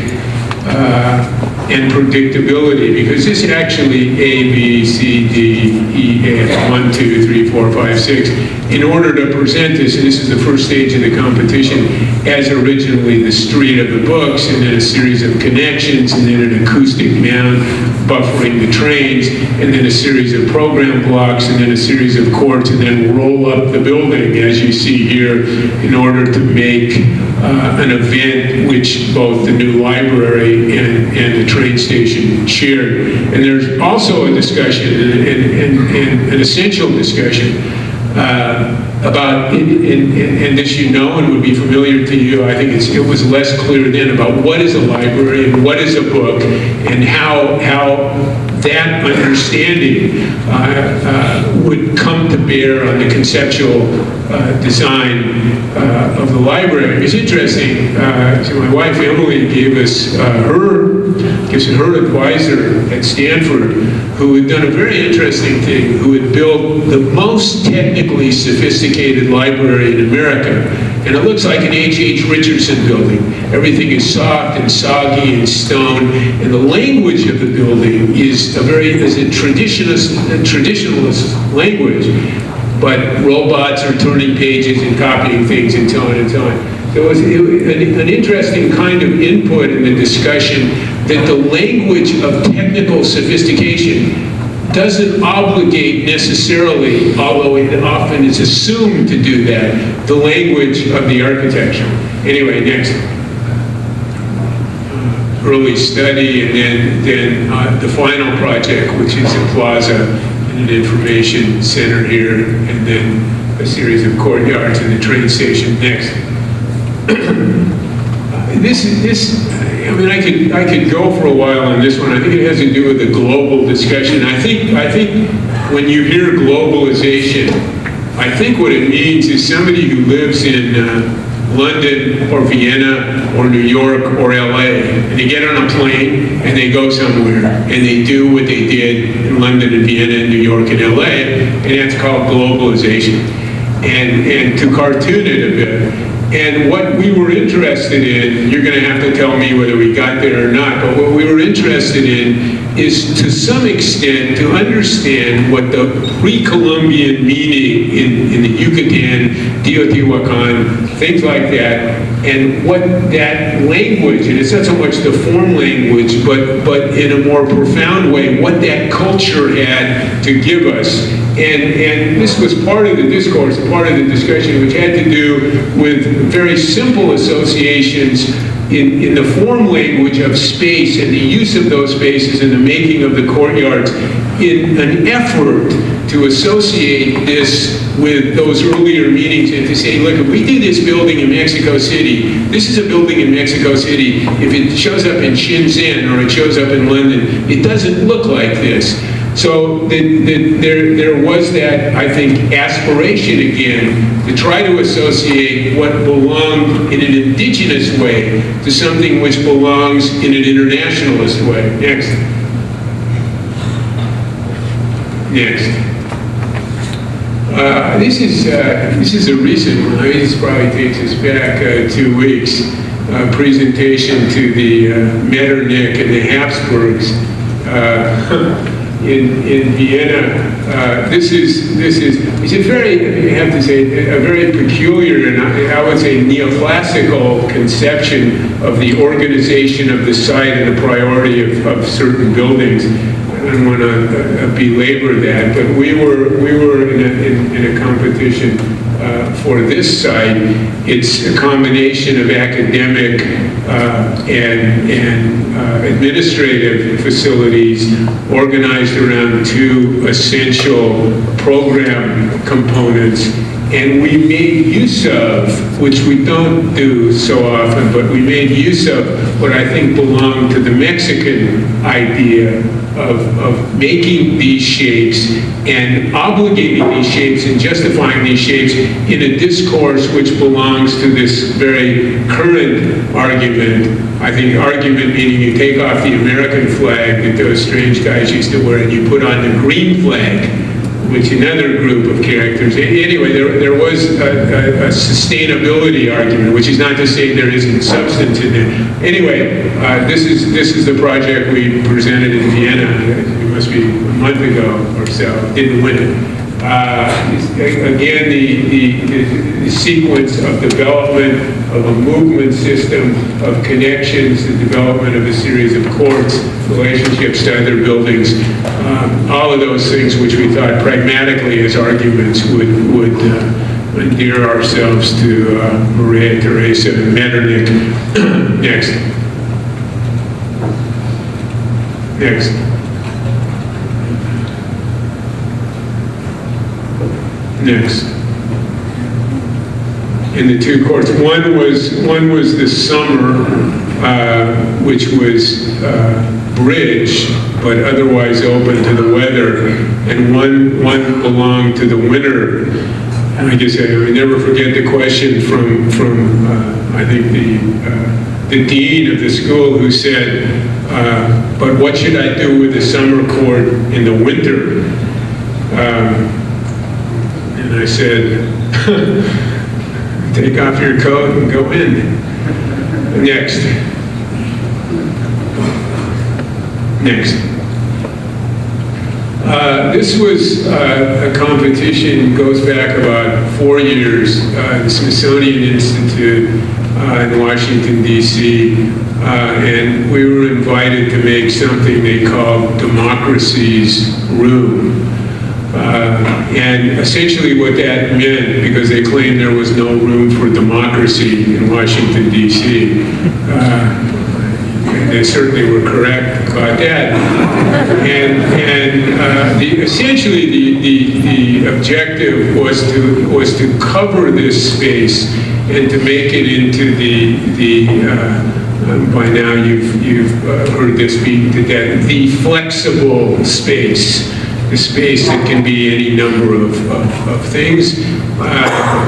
and predictability, because this actually A, B, C, D, E, F, 1, 2, 3, 4, 5, 6, in order to present this, and this is the first stage of the competition, as originally the street of the books, and then a series of connections, and then an acoustic mound buffering the trains, and then a series of program blocks, and then a series of courts, and then roll up the building, as you see here, in order to make an event which both the new library and the train station shared. And there's also a discussion, and an essential discussion, about, and this you know and would be familiar to you, I think it was less clear then, about what is a library and what is a book, and how that understanding would come to bear on the conceptual design of the library. It's interesting, so my wife Emily gave us her advisor at Stanford, who had done a very interesting thing, who had built the most technically sophisticated library in America. And it looks like an H.H. Richardson building. Everything is soft and soggy and stone, and the language of the building is a traditionalist language. But robots are turning pages and copying things and so on and so on. There was an interesting kind of input in the discussion that the language of technical sophistication doesn't obligate necessarily, although it often is assumed to do that, the language of the architecture. Anyway, next. Early study, and then the final project, which is a plaza and an information center here, and then a series of courtyards and the train station. Next. I mean, I could go for a while on this one. I think it has to do with the global discussion. I think when you hear globalization, I think what it means is somebody who lives in London or Vienna or New York or LA, and they get on a plane and they go somewhere and they do what they did in London and Vienna and New York and LA, and that's called globalization. And to cartoon it a bit, and what we were interested in, you're going to have to tell me whether we got there or not, but what we were interested in is to some extent to understand what the pre-Columbian meaning in the Yucatan, Teotihuacan, things like that, and what that language, and it's not so much the form language, but in a more profound way, what that culture had to give us. And this was part of the discourse, part of the discussion, which had to do with very simple associations in the form language of space and the use of those spaces and the making of the courtyards in an effort to associate this with those earlier meanings and to say, look, if we do this building in Mexico City, this is a building in Mexico City. If it shows up in Shenzhen or it shows up in London, it doesn't look like this. So there was that, I think, aspiration again to try to associate what belonged in an indigenous way to something which belongs in an internationalist way. Next. This is a recent one. I mean, this probably takes us back 2 weeks. Presentation to the Metternich and the Habsburgs. In Vienna, this is a very, I have to say, a very peculiar and I would say neoclassical conception of the organization of the site and the priority of certain buildings. I don't want to belabor that, but we were in a competition for this site. It's a combination of academic and administrative facilities organized around two essential program components. And we made use of, which we don't do so often, but we made use of what I think belonged to the Mexican idea of making these shapes and obligating these shapes and justifying these shapes in a discourse which belongs to this very current argument. I think argument meaning you take off the American flag that those strange guys used to wear and you put on the green flag, which another group of characters. Anyway, there was a sustainability argument, which is not to say there isn't substance in it. Anyway, this is the project we presented in Vienna. It must be a month ago or so. Didn't win it. Again, the sequence of development of a movement system of connections, the development of a series of courts, relationships to other buildings, all of those things which we thought pragmatically as arguments would endear ourselves to Maria Theresa and Metternich. Next. Next. Next. In the two courts, one was the summer, which was bridge, but otherwise open to the weather, and one belonged to the winter. And I guess I never forget the question from I think the dean of the school, who said, "But what should I do with the summer court in the winter?" And I said, take off your coat and go in. Next. Next. This was a competition, goes back about 4 years, the Smithsonian Institute in Washington, D.C., and we were invited to make something they called Democracy's Room. And essentially what that meant, because they claimed there was no room for democracy in Washington, D.C., they certainly were correct about that. And essentially the objective was to cover this space and to make it into the by now you've heard this beaten to death, the flexible space. The space that can be any number of things.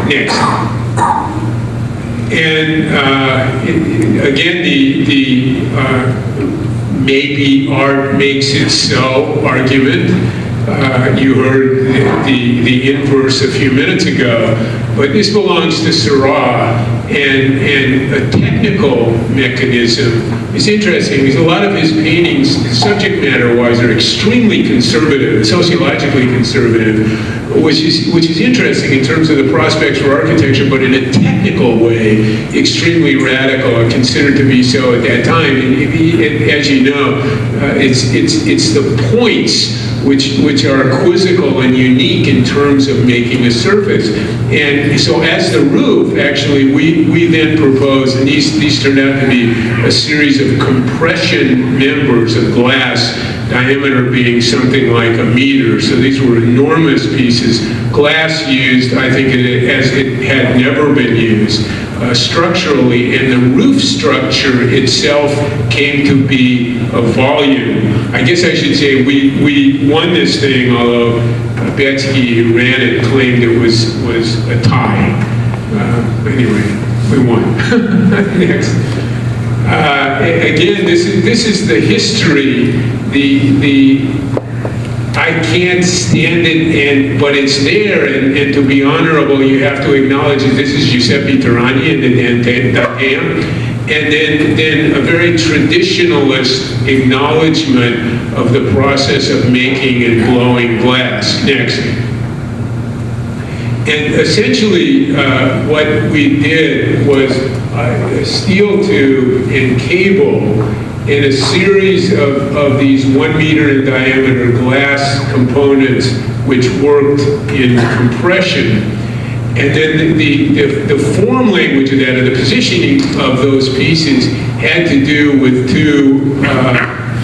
Next. And again, the maybe art makes it so argument. You heard the inverse a few minutes ago, but this belongs to Seurat, and a technical mechanism is interesting because a lot of his paintings, subject matter-wise, are extremely conservative, sociologically conservative, which is interesting in terms of the prospects for architecture, but in a technical way, extremely radical, and considered to be so at that time. And as you know, it's the points which are quizzical and unique in terms of making a surface. And so as the roof, actually, we then proposed, and these turned out to be a series of compression members of glass, diameter being something like a meter. So these were enormous pieces. Glass used, I think, as it had never been used structurally, and the roof structure itself came to be a volume. I guess I should say we won this thing, although Betsky, who ran it, claimed it was a tie. Anyway, we won. Next. Again, this is the history. I can't stand it, but it's there, and to be honorable, you have to acknowledge that this is Giuseppe Tarani and the Dam, and then a very traditionalist acknowledgement of the process of making and blowing glass. Next. And essentially, what we did was a steel tube and cable in a series of these 1 meter in diameter glass components which worked in compression. And then the form language of that, or the positioning of those pieces, had to do with two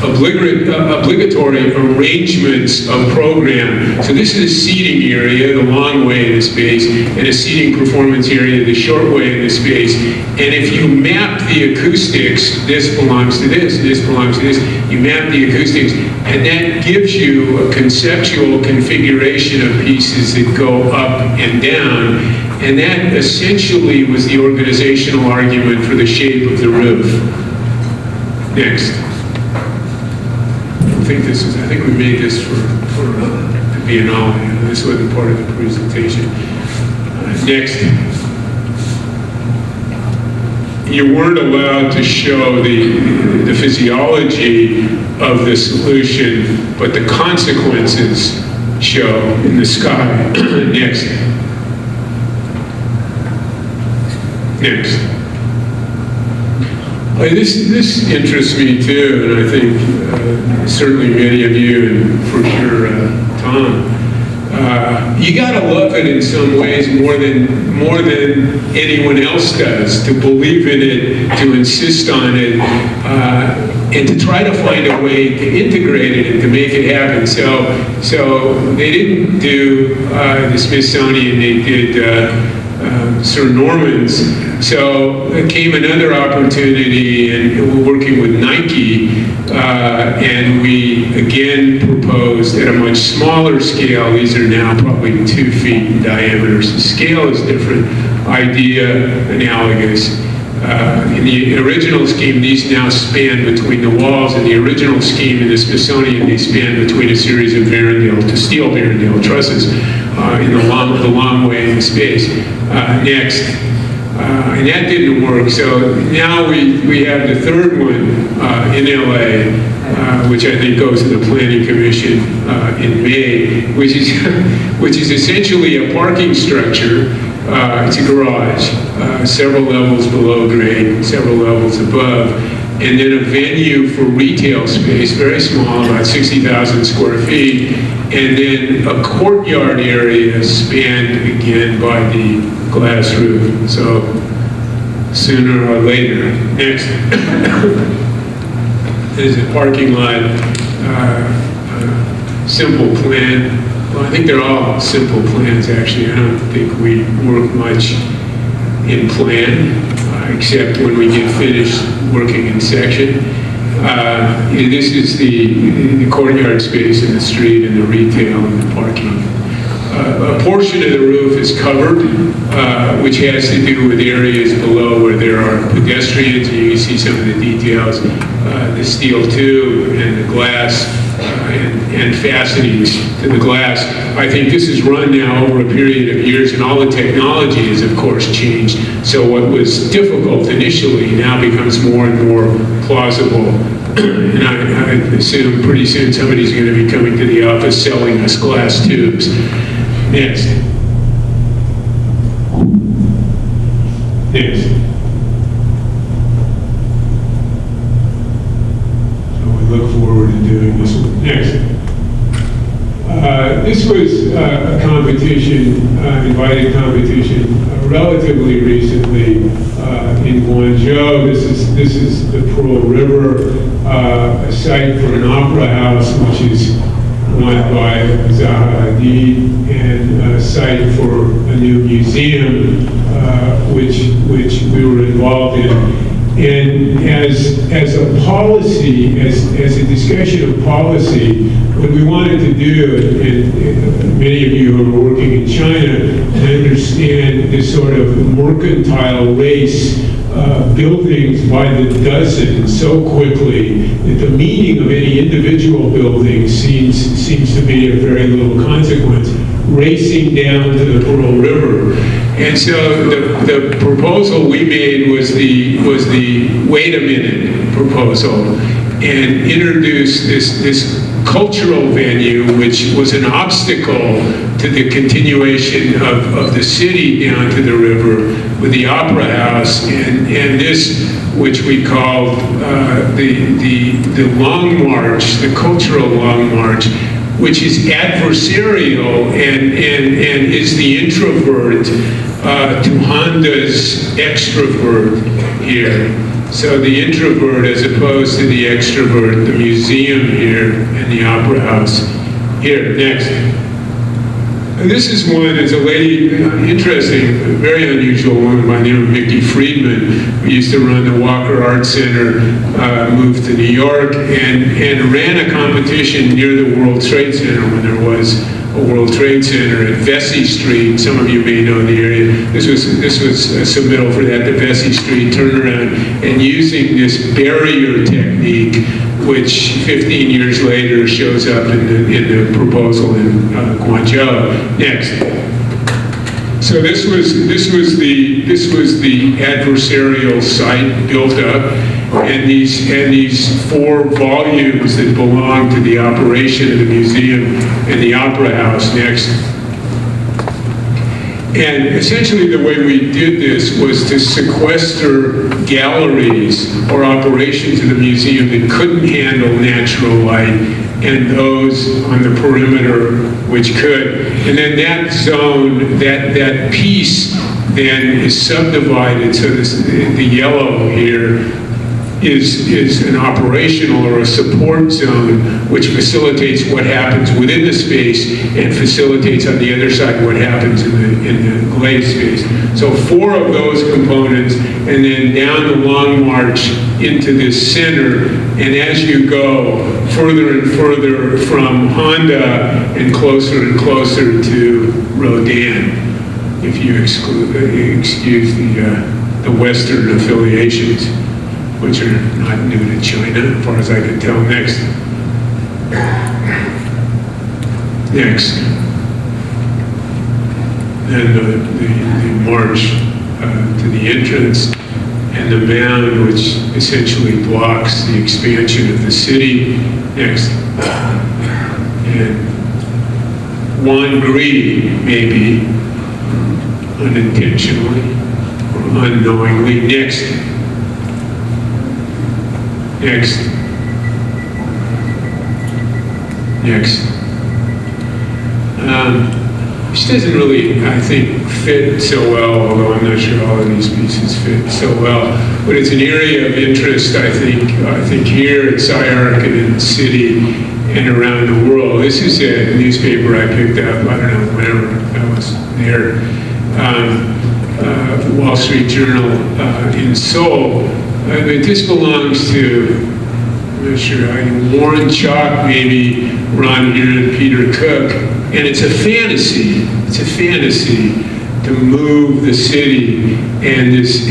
obligatory arrangements of program. So this is a seating area, the long way in the space, and a seating performance area, the short way in the space. And if you map the acoustics, this belongs to this, this belongs to this, you map the acoustics, and that gives you a conceptual configuration of pieces that go up and down. And that essentially was the organizational argument for the shape of the roof. Next. I think we made this for the Biennale. This wasn't part of the presentation. Next. You weren't allowed to show the physiology of the solution, but the consequences show in the sky. Next. Next. This interests me too, and I think certainly many of you, and for sure Thom. You gotta love it in some ways more than anyone else does, to believe in it, to insist on it, and to try to find a way to integrate it and to make it happen. So they didn't do the Smithsonian, they did Sir Norman's. So there came another opportunity, and we're working with Nike, and we again proposed at a much smaller scale. These are now probably 2 feet in diameter, so scale is different. Idea analogous. In the original scheme, these now span between the walls. In the original scheme in the Smithsonian, they span between a series of Varendale to steel Varendale trusses in the long way in the space. Next. And that didn't work, so now we have the third one in LA, which I think goes to the Planning Commission in May, which is essentially a parking structure. It's a garage, several levels below grade, several levels above, and then a venue for retail space, very small, about 60,000 square feet, and then a courtyard area spanned again by the glass roof. So sooner or later. Next. There's a parking lot, simple plan. Well, I think they're all simple plans, actually. I don't think we work much in plan, except when we get finished working in section. This is the courtyard space in the street and the retail and the parking. A portion of the roof is covered, which has to do with areas below where there are pedestrians. You can see some of the details, the steel tube and the glass and fastenings to the glass. I think this is run now over a period of years, and all the technology has, of course, changed. So what was difficult initially now becomes more and more plausible. And I assume pretty soon somebody's going to be coming to the office selling us glass tubes. Next. Next. So we look forward to doing this one. Next. This was a competition, invited competition, relatively recently in Guangzhou. This is the Pearl River, a site for an opera house, which is run by Zaha Hadid, and a site for a new museum, which we were involved in. And as a policy, as a discussion of policy, what we wanted to do, and many of you who are working in China understand this sort of mercantile race, buildings by the dozen so quickly that the meaning of any individual building seems to be of very little consequence, racing down to the Pearl River. And so the proposal we made was the wait a minute proposal, and introduced this cultural venue, which was an obstacle to the continuation of the city down to the river, with the opera house, and this, which we called the Long March, the cultural Long March, which is adversarial and is the introvert to Honda's extrovert here. So the introvert as opposed to the extrovert, the museum here and the opera house here. Next. And this is one, as a lady, interesting, very unusual woman by the name of Mickey Friedman, who used to run the Walker Art Center, moved to New York, and ran a competition near the World Trade Center when there was a World Trade Center at Vesey Street. Some of you may know the area. This was a submittal for that, the Vesey Street turnaround, and using this barrier technique, which 15 years later shows up in the proposal in Guangzhou. Next. So this was the adversarial site built up, and these 4 volumes that belong to the operation of the museum and the opera house. Next. And essentially the way we did this was to sequester galleries or operations of the museum that couldn't handle natural light and those on the perimeter which could. And then that zone, that piece then is subdivided, so the yellow here is an operational or a support zone which facilitates what happens within the space and facilitates on the other side what happens in the glazed space. So 4 of those components, and then down the long march into this center, and as you go further and further from Honda and closer to Rodin, if you excuse the Western affiliations, which are not new to China, as far as I can tell. Next. Next. Then the march to the entrance, and the mound, which essentially blocks the expansion of the city. Next. And Juan Gris, maybe, unintentionally or unknowingly. Next. Next. Next. Which doesn't really, I think, fit so well, although I'm not sure all of these pieces fit so well. But it's an area of interest, I think here at SCI-Arc and in the city and around the world. This is a newspaper I picked up, I don't know, whenever I was there, the Wall Street Journal in Seoul. But this belongs to, I'm not sure how Warren Chalk, maybe, Ron here, and Peter Cook, and it's a fantasy. It's a fantasy to move the city and this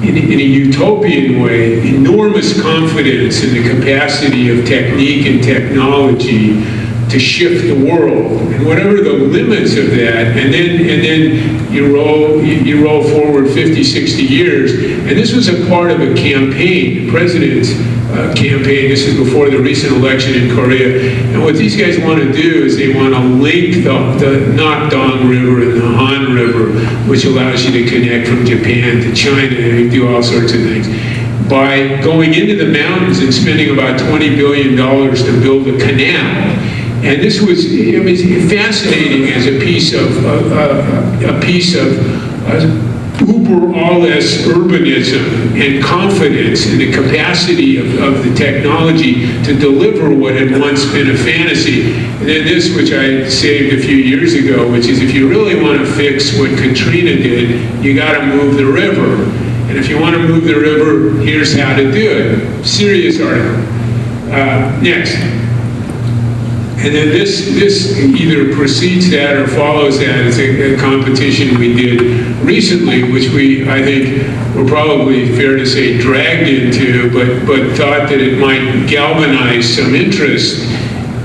in a utopian way, enormous confidence in the capacity of technique and technology to shift the world, and whatever the limits of that, and then you roll forward 50, 60 years, and this was a part of a campaign, the president's campaign. This is before the recent election in Korea, and what these guys want to do is they want to link the Nakdong River and the Han River, which allows you to connect from Japan to China, and you do all sorts of things, by going into the mountains and spending about $20 billion to build a canal. And this was fascinating as a piece of uber alles urbanism and confidence in the capacity of the technology to deliver what had once been a fantasy. And then this, which I saved a few years ago, which is if you really want to fix what Katrina did, you got to move the river. And if you want to move the river, here's how to do it. Serious article. Next. And then this either precedes that or follows that. It's a competition we did recently, which I think were probably, fair to say, dragged into, but thought that it might galvanize some interest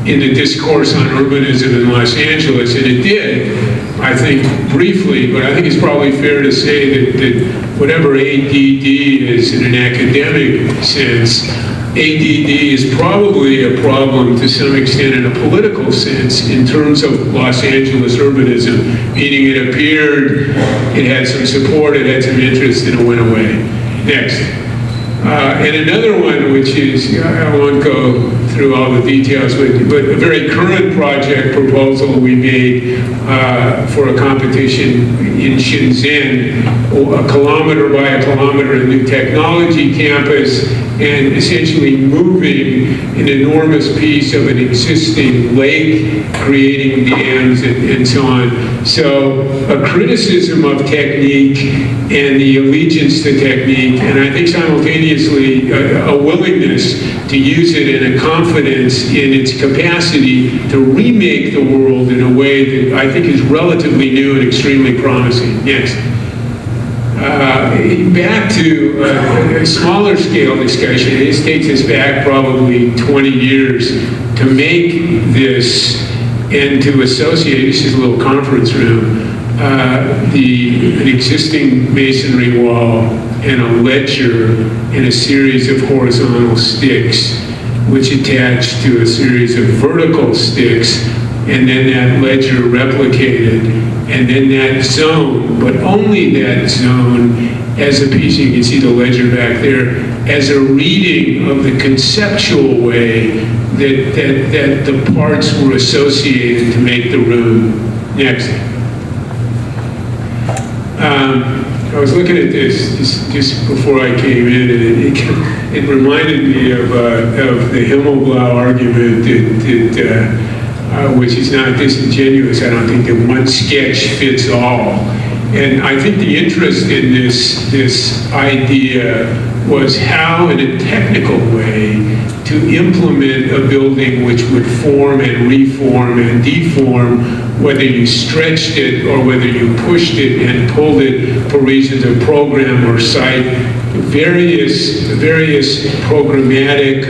in the discourse on urbanism in Los Angeles, and it did, I think, briefly, but I think it's probably fair to say that whatever ADD is in an academic sense, ADD is probably a problem to some extent in a political sense in terms of Los Angeles urbanism, meaning it appeared, it had some support, it had some interest, and it went away. Next. And another one, which is, I won't go through all the details, but a very current project proposal we made for a competition in Shenzhen, a kilometer by a kilometer, a new technology campus, and essentially moving an enormous piece of an existing lake, creating dams and so on. So a criticism of technique and the allegiance to technique, and I think simultaneously a willingness to use it and a confidence in its capacity to remake the world in a way that I think is relatively new and extremely promising. Next. Back to a smaller scale discussion. This takes us back probably 20 years to make this and to associate, this is a little conference room, an existing masonry wall and a ledger and a series of horizontal sticks which attach to a series of vertical sticks, and then that ledger replicated, and then that zone, but only that zone as a piece, you can see the ledger back there, as a reading of the conceptual way that the parts were associated to make the room. Next. I was looking at this just before I came in, and it reminded me of the Himmelblau argument that which is not disingenuous. I don't think that one sketch fits all. And I think the interest in this idea was how, in a technical way, to implement a building which would form and reform and deform, whether you stretched it or whether you pushed it and pulled it for reasons of program or site, various programmatic,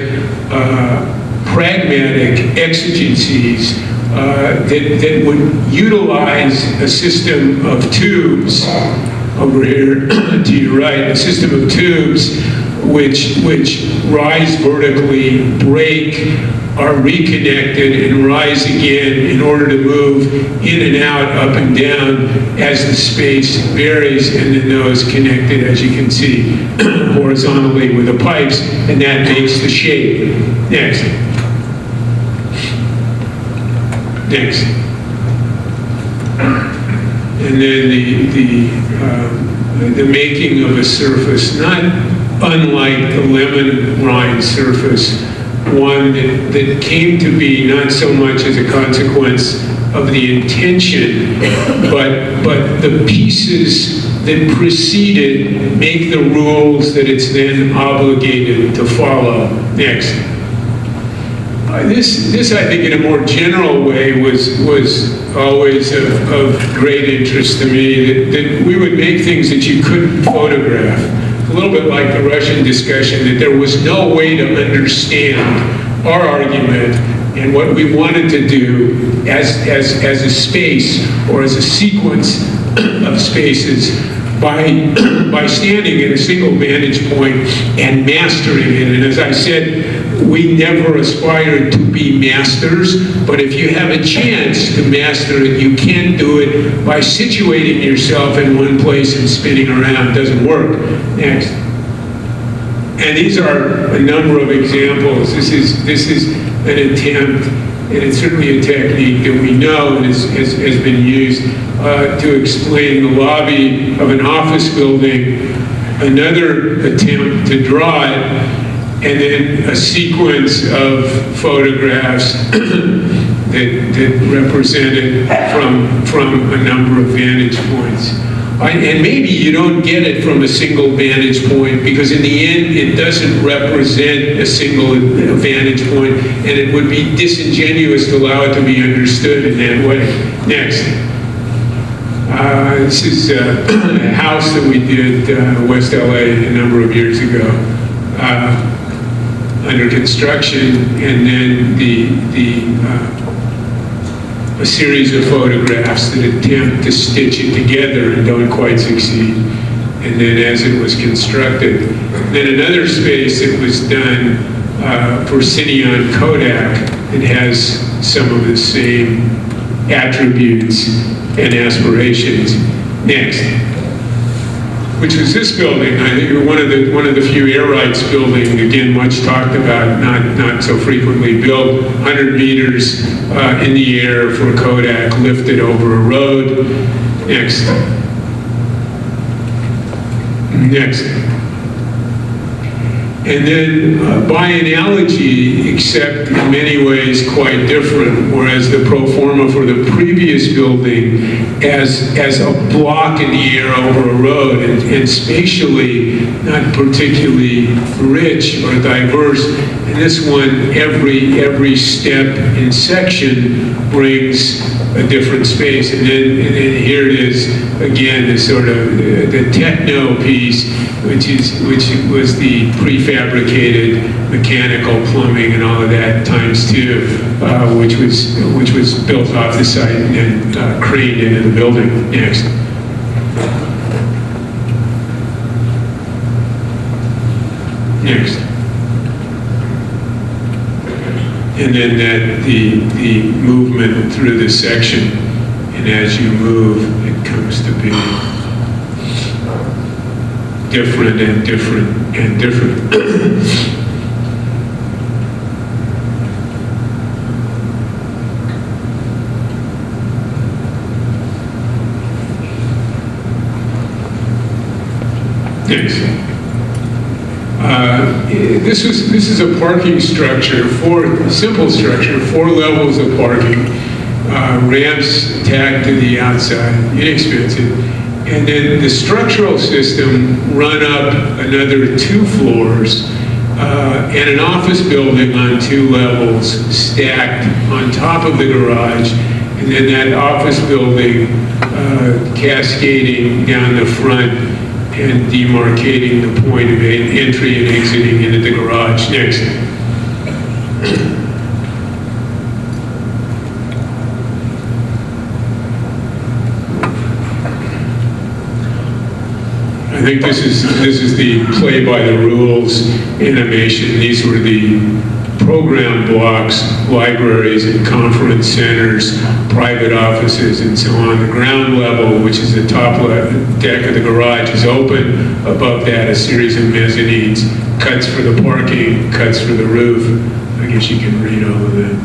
pragmatic exigencies that would utilize a system of tubes over here to your right, a system of tubes which rise vertically, break, are reconnected, and rise again in order to move in and out, up and down as the space varies, and then those connected, as you can see, horizontally with the pipes, and that makes the shape. Next. Next. And then the making of a surface, not unlike the lemon rind surface, one that came to be not so much as a consequence of the intention, but the pieces that preceded make the rules that it's then obligated to follow. Next. This, I think, in a more general way, was always of great interest to me, that we would make things that you couldn't photograph. A little bit like the Russian discussion, that there was no way to understand our argument and what we wanted to do as a space or as a sequence of spaces by standing at a single vantage point and mastering it. And as I said, we never aspired to be masters, but if you have a chance to master it, you can do it by situating yourself in one place and spinning around. It doesn't work. Next. And these are a number of examples. This is an attempt, and it's certainly a technique that we know has been used to explain the lobby of an office building, another attempt to draw it, and then a sequence of photographs that represent it from a number of vantage points. And maybe you don't get it from a single vantage point, because in the end it doesn't represent a single vantage point, and it would be disingenuous to allow it to be understood in that way. Next. This is a house that we did West LA a number of years ago, under construction, and then a series of photographs that attempt to stitch it together and don't quite succeed. And then as it was constructed, then another space that was done for Lyon Kodak that has some of the same attributes and aspirations. Next. Which was this building. I think one of the few air rights building, again, much talked about, not so frequently built, 100 meters in the air for Kodak, lifted over a road. Next. Next. And then by analogy, except in many ways quite different, whereas the pro forma for the previous building as a block in the air over a road and spatially not particularly rich or diverse, in this one every step in section brings a different space. And then here it is again, the sort of the techno piece, which was the prefabricated mechanical plumbing and all of that times two, which was built off the site and then craned into the building. Next. Next. And then that the movement through the section, and as you move, it comes to be different and different and different. Next. This is a parking structure, simple structure, 4 levels of parking, ramps tacked to the outside, inexpensive. And then the structural system run up another 2 floors and an office building on 2 levels stacked on top of the garage. And then that office building cascading down the front and demarcating the point of entry and exiting into the garage. Next. I think this is the play by the rules animation. These were the program blocks, libraries and conference centers, private offices, and so on. The ground level, which is the top deck of the garage, is open. Above that, a series of mezzanines, cuts for the parking, cuts for the roof. I guess you can read all of that.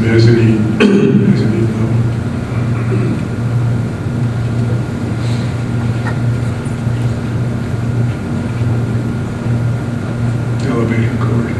Mezzanine level. Elevator cord.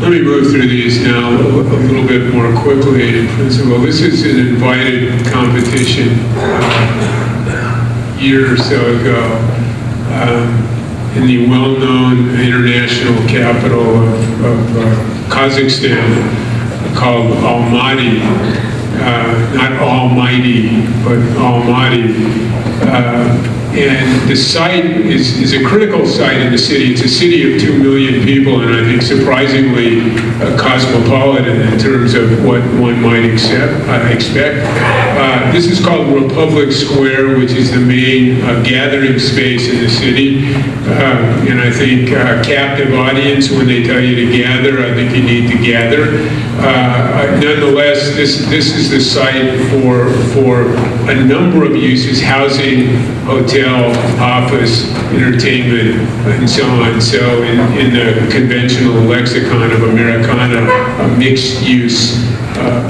Let me move through these now a little bit more quickly. In principle, this is an invited competition a year or so ago in the well-known international capital of Kazakhstan called Almaty. Not almighty, but Almaty. And the site is a critical site in the city. It's a city of 2 million people, and I think surprisingly cosmopolitan in terms of what one might expect. This is called Republic Square, which is the main gathering space in the city. And I think captive audience, when they tell you to gather, I think you need to gather. Nonetheless, this is the site for a number of uses: housing, hotel, office, entertainment, and so on. So in the conventional lexicon of Americana, a mixed-use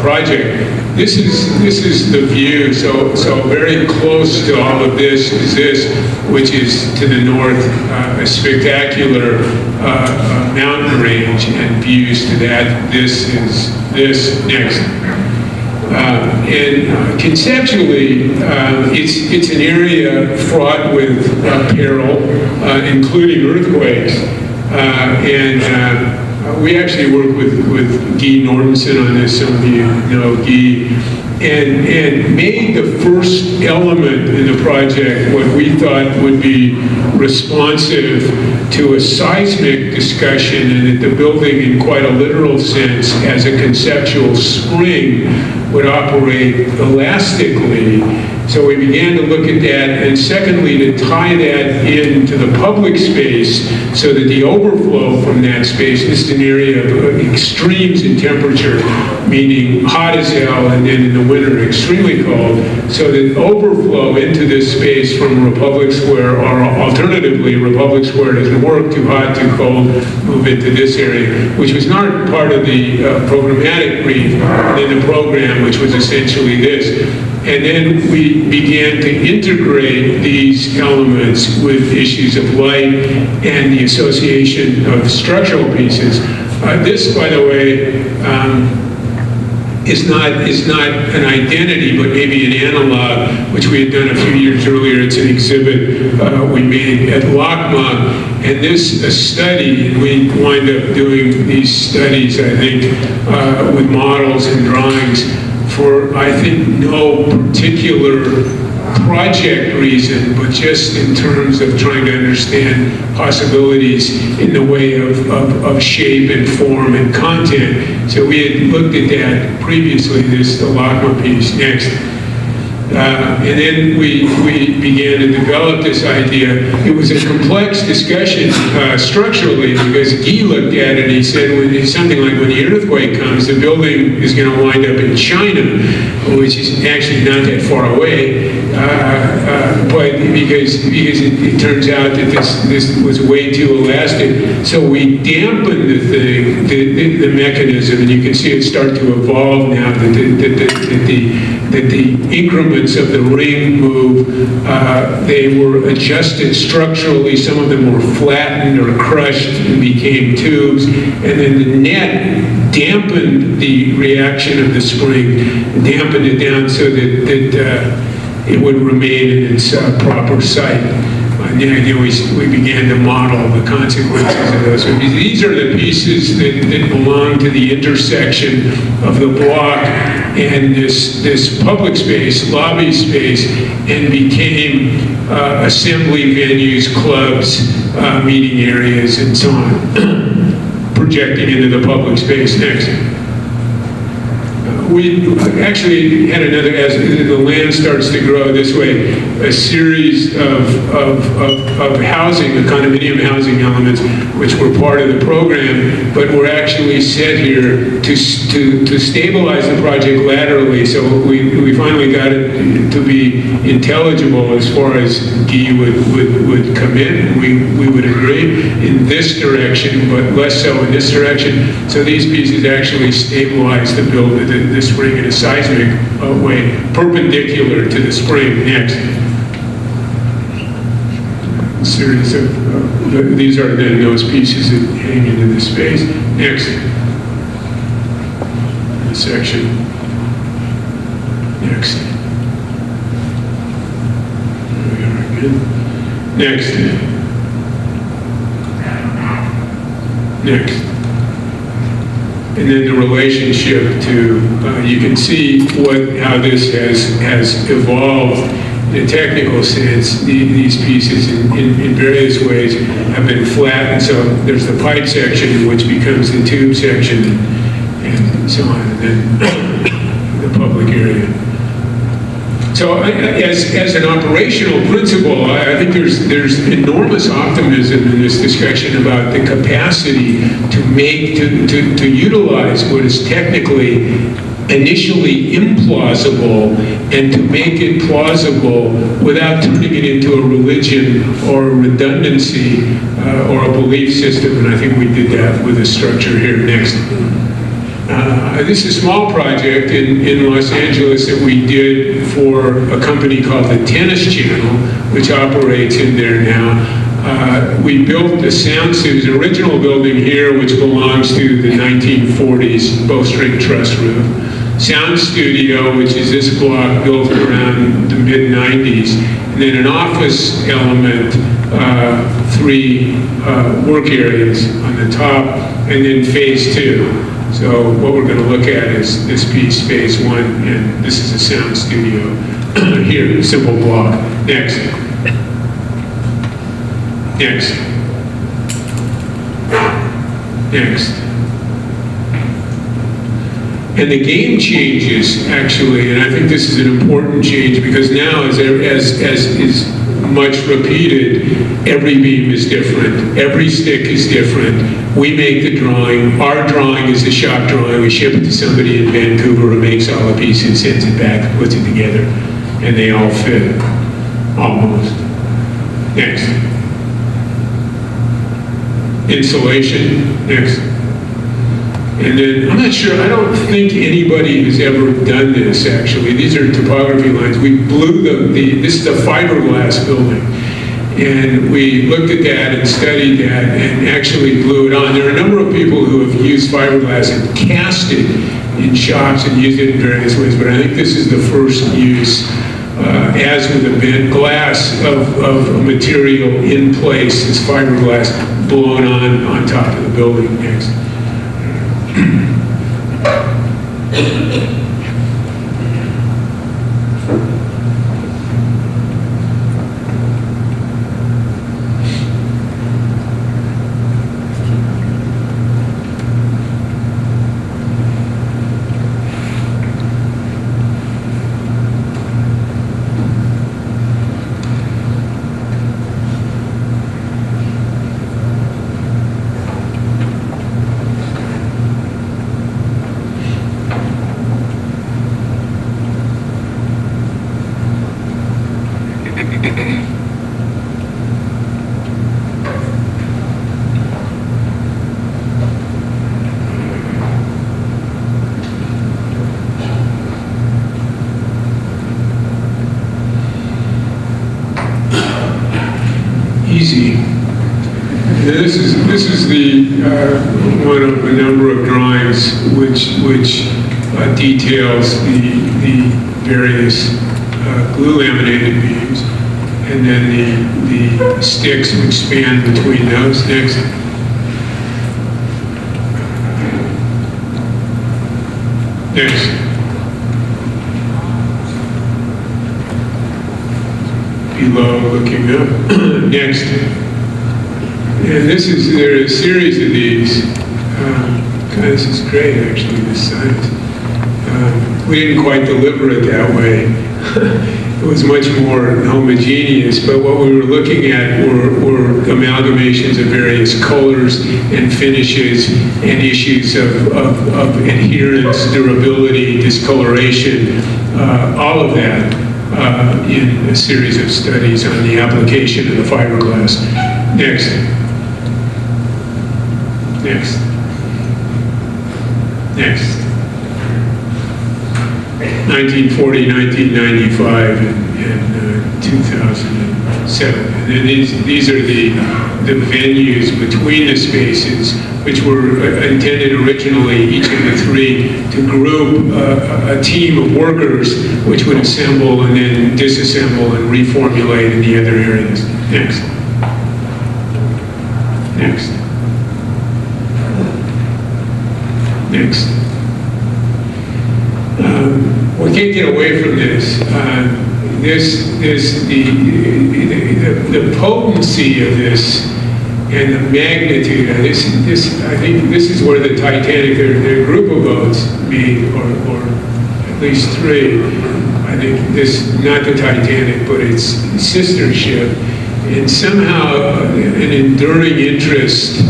project. This is the view. So very close to all of this is this, which is to the north, a spectacular mountain range, and views to that. This is this next. And conceptually, it's an area fraught with peril, including earthquakes. We actually work with Guy Nordenson on this. Some of you know Guy. And made the first element in the project what we thought would be responsive to a seismic discussion, and that the building, in quite a literal sense, as a conceptual spring, would operate elastically. So we began to look at that, and secondly, to tie that into the public space so that the overflow from that space, this is an area of extremes in temperature, meaning hot as hell, and then in the winter extremely cold, so that overflow into this space from Republic Square, or alternatively, Republic Square doesn't work, too hot, too cold, move into this area, which was not part of the programmatic brief in the program, which was essentially this. And then we began to integrate these elements with issues of light and the association of structural pieces. This, by the way, is not an identity, but maybe an analog, which we had done a few years earlier. It's an exhibit we made at LACMA, and this a study. We wind up doing these studies, I think, with models and drawings for, I think, no particular project reason, but just in terms of trying to understand possibilities in the way of shape and form and content. So we had looked at that previously, the LACMA piece next. And then we began to develop this idea. It was a complex discussion structurally, because Guy looked at it and he said, something like, when the earthquake comes, the building is going to wind up in China, which is actually not that far away, but because it turns out that this was way too elastic. So we dampened the thing, the mechanism, and you can see it start to evolve now, that the increments of the ring move. They were adjusted structurally. Some of them were flattened or crushed and became tubes. And then the net dampened the reaction of the spring, dampened it down so that it would remain in its proper site. And then we began to model the consequences of those. These are the pieces that belong to the intersection of the block and this public space, lobby space, and became assembly venues, clubs, meeting areas, and so on, projecting into the public space next. We actually had another, as the land starts to grow this way, a series of housing, the condominium housing elements, which were part of the program, but were actually set here to stabilize the project laterally. So we finally got it to be intelligible as far as Guy would come in. We would agree in this direction, but less so in this direction. So these pieces actually stabilize the the spring in a seismic way, perpendicular to the spring. Next. A series of, these are then those pieces that hang into the space. Next. The section. Next. There we are again. Next. Next. And then the relationship to, you can see how this has evolved in a technical sense, these pieces in various ways have been flattened. So there's the pipe section, which becomes the tube section, and so on, and then the public area. So as an operational principle, I think there's enormous optimism in this discussion about the capacity to utilize what is technically initially implausible and to make it plausible without turning it into a religion or a redundancy or a belief system. And I think we did that with the structure here next. This is a small project in Los Angeles that we did for a company called the Tennis Channel, which operates in there now. We built the sound studio. There's an original building here which belongs to the 1940s bowstring truss roof. Sound studio, which is this block built around the mid-90s. And then an office element, 3 work areas on the top, and then phase 2. So what we're going to look at is this piece, phase 1, and this is a sound studio here, simple block. Next. Next. Next. And the game changes, actually, and I think this is an important change because now, as is much repeated, every beam is different, every stick is different. We make the drawing, our drawing is the shop drawing, we ship it to somebody in Vancouver who makes all the pieces, sends it back, puts it together, and they all fit, almost. Next. Insulation, next. And then, I'm not sure, I don't think anybody has ever done this, actually. These are topography lines. We blew this is a fiberglass building. And we looked at that and studied that and actually blew it on. There are a number of people who have used fiberglass and cast it in shops and used it in various ways, but I think this is the first use, as with a bent glass of a material in place, this fiberglass blown on top of the building. Next. Easy. This is the one of a number of drawings which details the various glue laminated beams, and then the sticks which span between those. Next. Next. Below, looking up. Next. And there are a series of these. God, this is great, actually, this science. We didn't quite deliver it that way. It was much more homogeneous, but what we were looking at were amalgamations of various colors and finishes and issues of adherence, durability, discoloration, all of that. In a series of studies on the application of the fiberglass. Next. Next. Next. 1940, 1995, and 2007. And then these are the venues between the spaces, which were intended originally, each of the 3, to group a team of workers which would assemble and then disassemble and reformulate in the other areas. Next. Next. Next. We can't get away from this. the potency of this and the magnitude of this, I think this is where the Titanic, there are a group of boats, or at least three. I think this, not the Titanic, but its sister ship, and somehow an enduring interest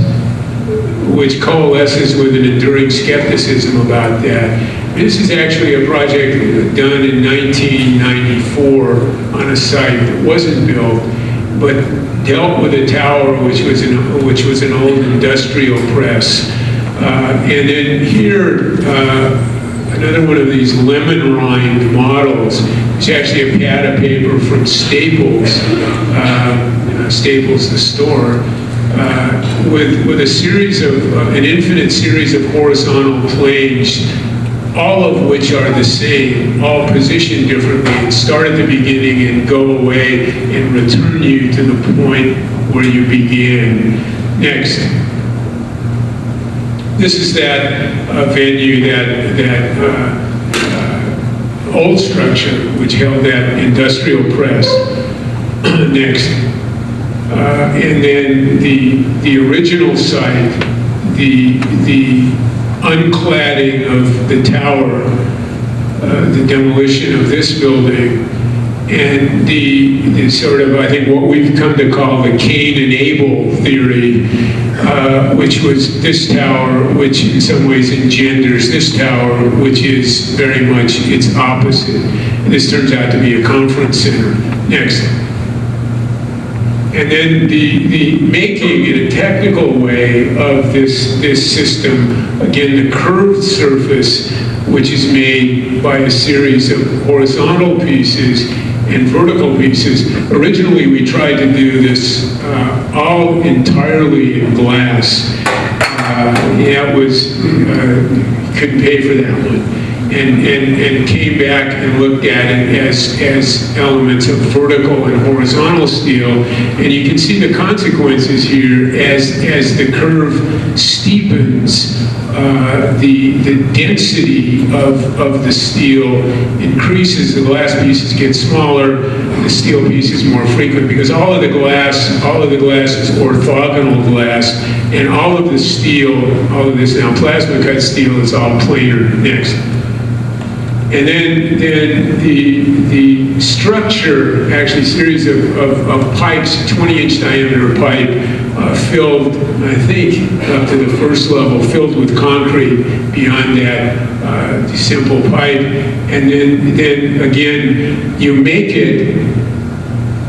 which coalesces with an enduring skepticism about that. This is actually a project done in 1994 on a site that wasn't built, but dealt with a tower which was an old industrial press. And then here, another one of these lemon rind models. It's actually a pad of paper from Staples, Staples the store, with a series of, an infinite series of horizontal planes, all of which are the same, all positioned differently, and start at the beginning and go away and return you to the point where you began. Next. This is that venue, that old structure which held that industrial press. Next. And then the original site, the uncladding of the tower, the demolition of this building, and the sort of, I think, what we've come to call the Cain and Abel theory, which was this tower, which in some ways engenders this tower, which is very much its opposite. And this turns out to be a conference center. Next. And then the making in a technical way of this system, again, the curved surface, which is made by a series of horizontal pieces and vertical pieces. Originally, we tried to do this all entirely in glass. That was, couldn't pay for that one. And came back and looked at it as elements of vertical and horizontal steel. And you can see the consequences here as the curve steepens, the density of the steel increases, the glass pieces get smaller, the steel piece is more frequent, because all of the glass is orthogonal glass, and all of the steel, all of this now plasma cut steel is all planar. Next. And then the structure, actually series of pipes, 20-inch diameter pipe, filled, I think, up to the first level, filled with concrete. Beyond that, simple pipe. And then again, you make it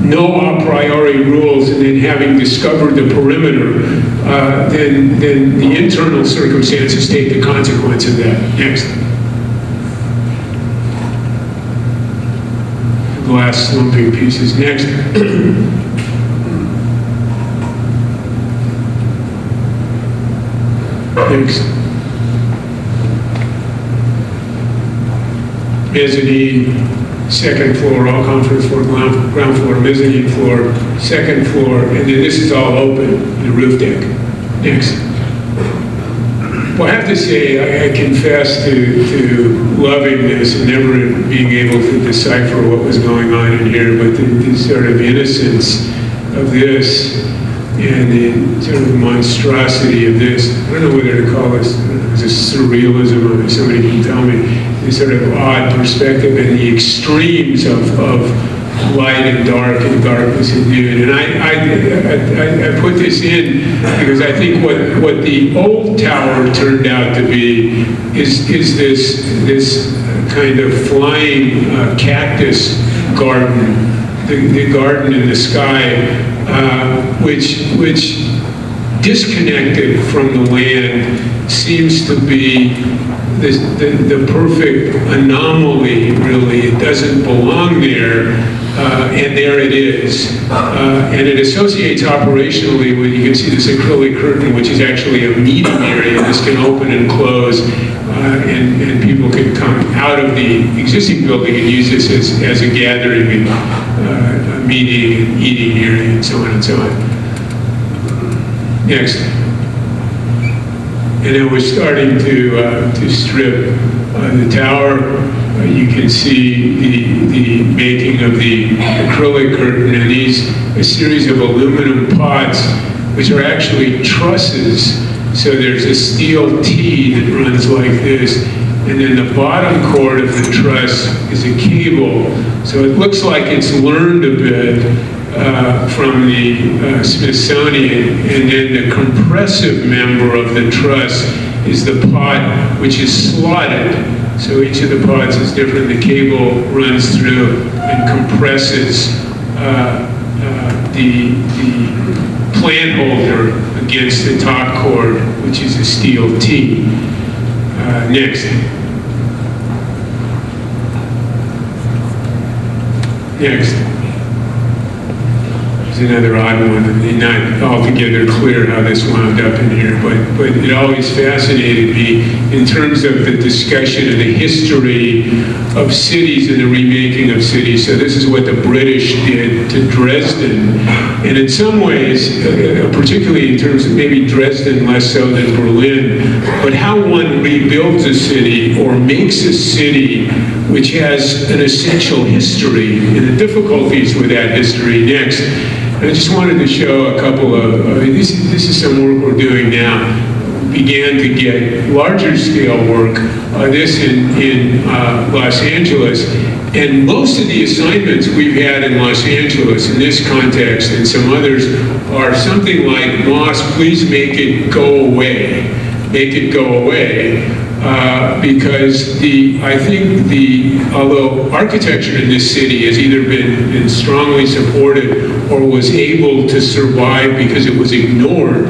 no a priori rules, and then having discovered the perimeter, then the internal circumstances take the consequence of that. Next. Glass slumping pieces. Next. Next. Mezzanine, second floor, all conference floor, ground floor, mezzanine floor, second floor, and then this is all open, the roof deck. Next. Well, I have to say, I confess to loving this and never being able to decipher what was going on in here, but the sort of innocence of this and the sort of monstrosity of this, I don't know whether to call this surrealism, or somebody can tell me, this sort of odd perspective and the extremes of light and darkness and noon. And I put this in because I think what the old tower turned out to be is this kind of flying cactus garden, the garden in the sky, which disconnected from the land seems to be the perfect anomaly, really. It doesn't belong there, and there it is. And it associates operationally with, you can see this acrylic curtain, which is actually a meeting area. This can open and close, and people can come out of the existing building and use this as a gathering and a meeting and eating area, and so on and so on. Next. And then we're starting to strip the tower. You can see the making of the acrylic curtain, and a series of aluminum pots, which are actually trusses. So there's a steel T that runs like this, and then the bottom cord of the truss is a cable. So it looks like it's learned a bit from the Smithsonian, and then the compressive member of the truss is the pot, which is slotted. So each of the pots is different. The cable runs through and compresses the plant holder against the top cord, which is a steel T. Next. Next. There's another odd one. Not altogether clear how this wound up in here, but it always fascinated me in terms of the discussion of the history of cities and the remaking of cities. So this is what the British did to Dresden. And in some ways, particularly in terms of maybe Dresden less so than Berlin, but how one rebuilds a city or makes a city which has an essential history and the difficulties with that history. Next. I just wanted to show a couple of, this is some work we're doing now. Began to get larger scale work, this in Los Angeles. And most of the assignments we've had in Los Angeles in this context and some others are something like, Moss, please make it go away. Make it go away. Because I think although architecture in this city has either been strongly supported or was able to survive because it was ignored,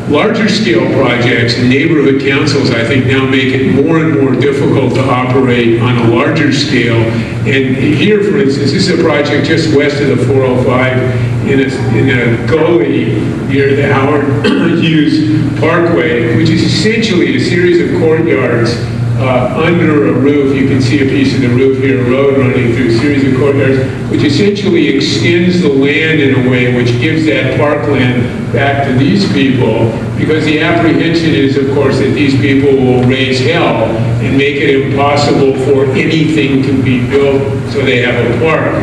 larger scale projects and neighborhood councils, I think, now make it more and more difficult to operate on a larger scale. And here, for instance, this is a project just west of the 405 in a gully near the Howard Hughes Parkway, which is essentially a series of courtyards under a roof. You can see a piece of the roof here, a road running through a series of courtyards, which essentially extends the land in a way which gives that parkland back to these people, because the apprehension is, of course, that these people will raise hell and make it impossible for anything to be built so they have a park.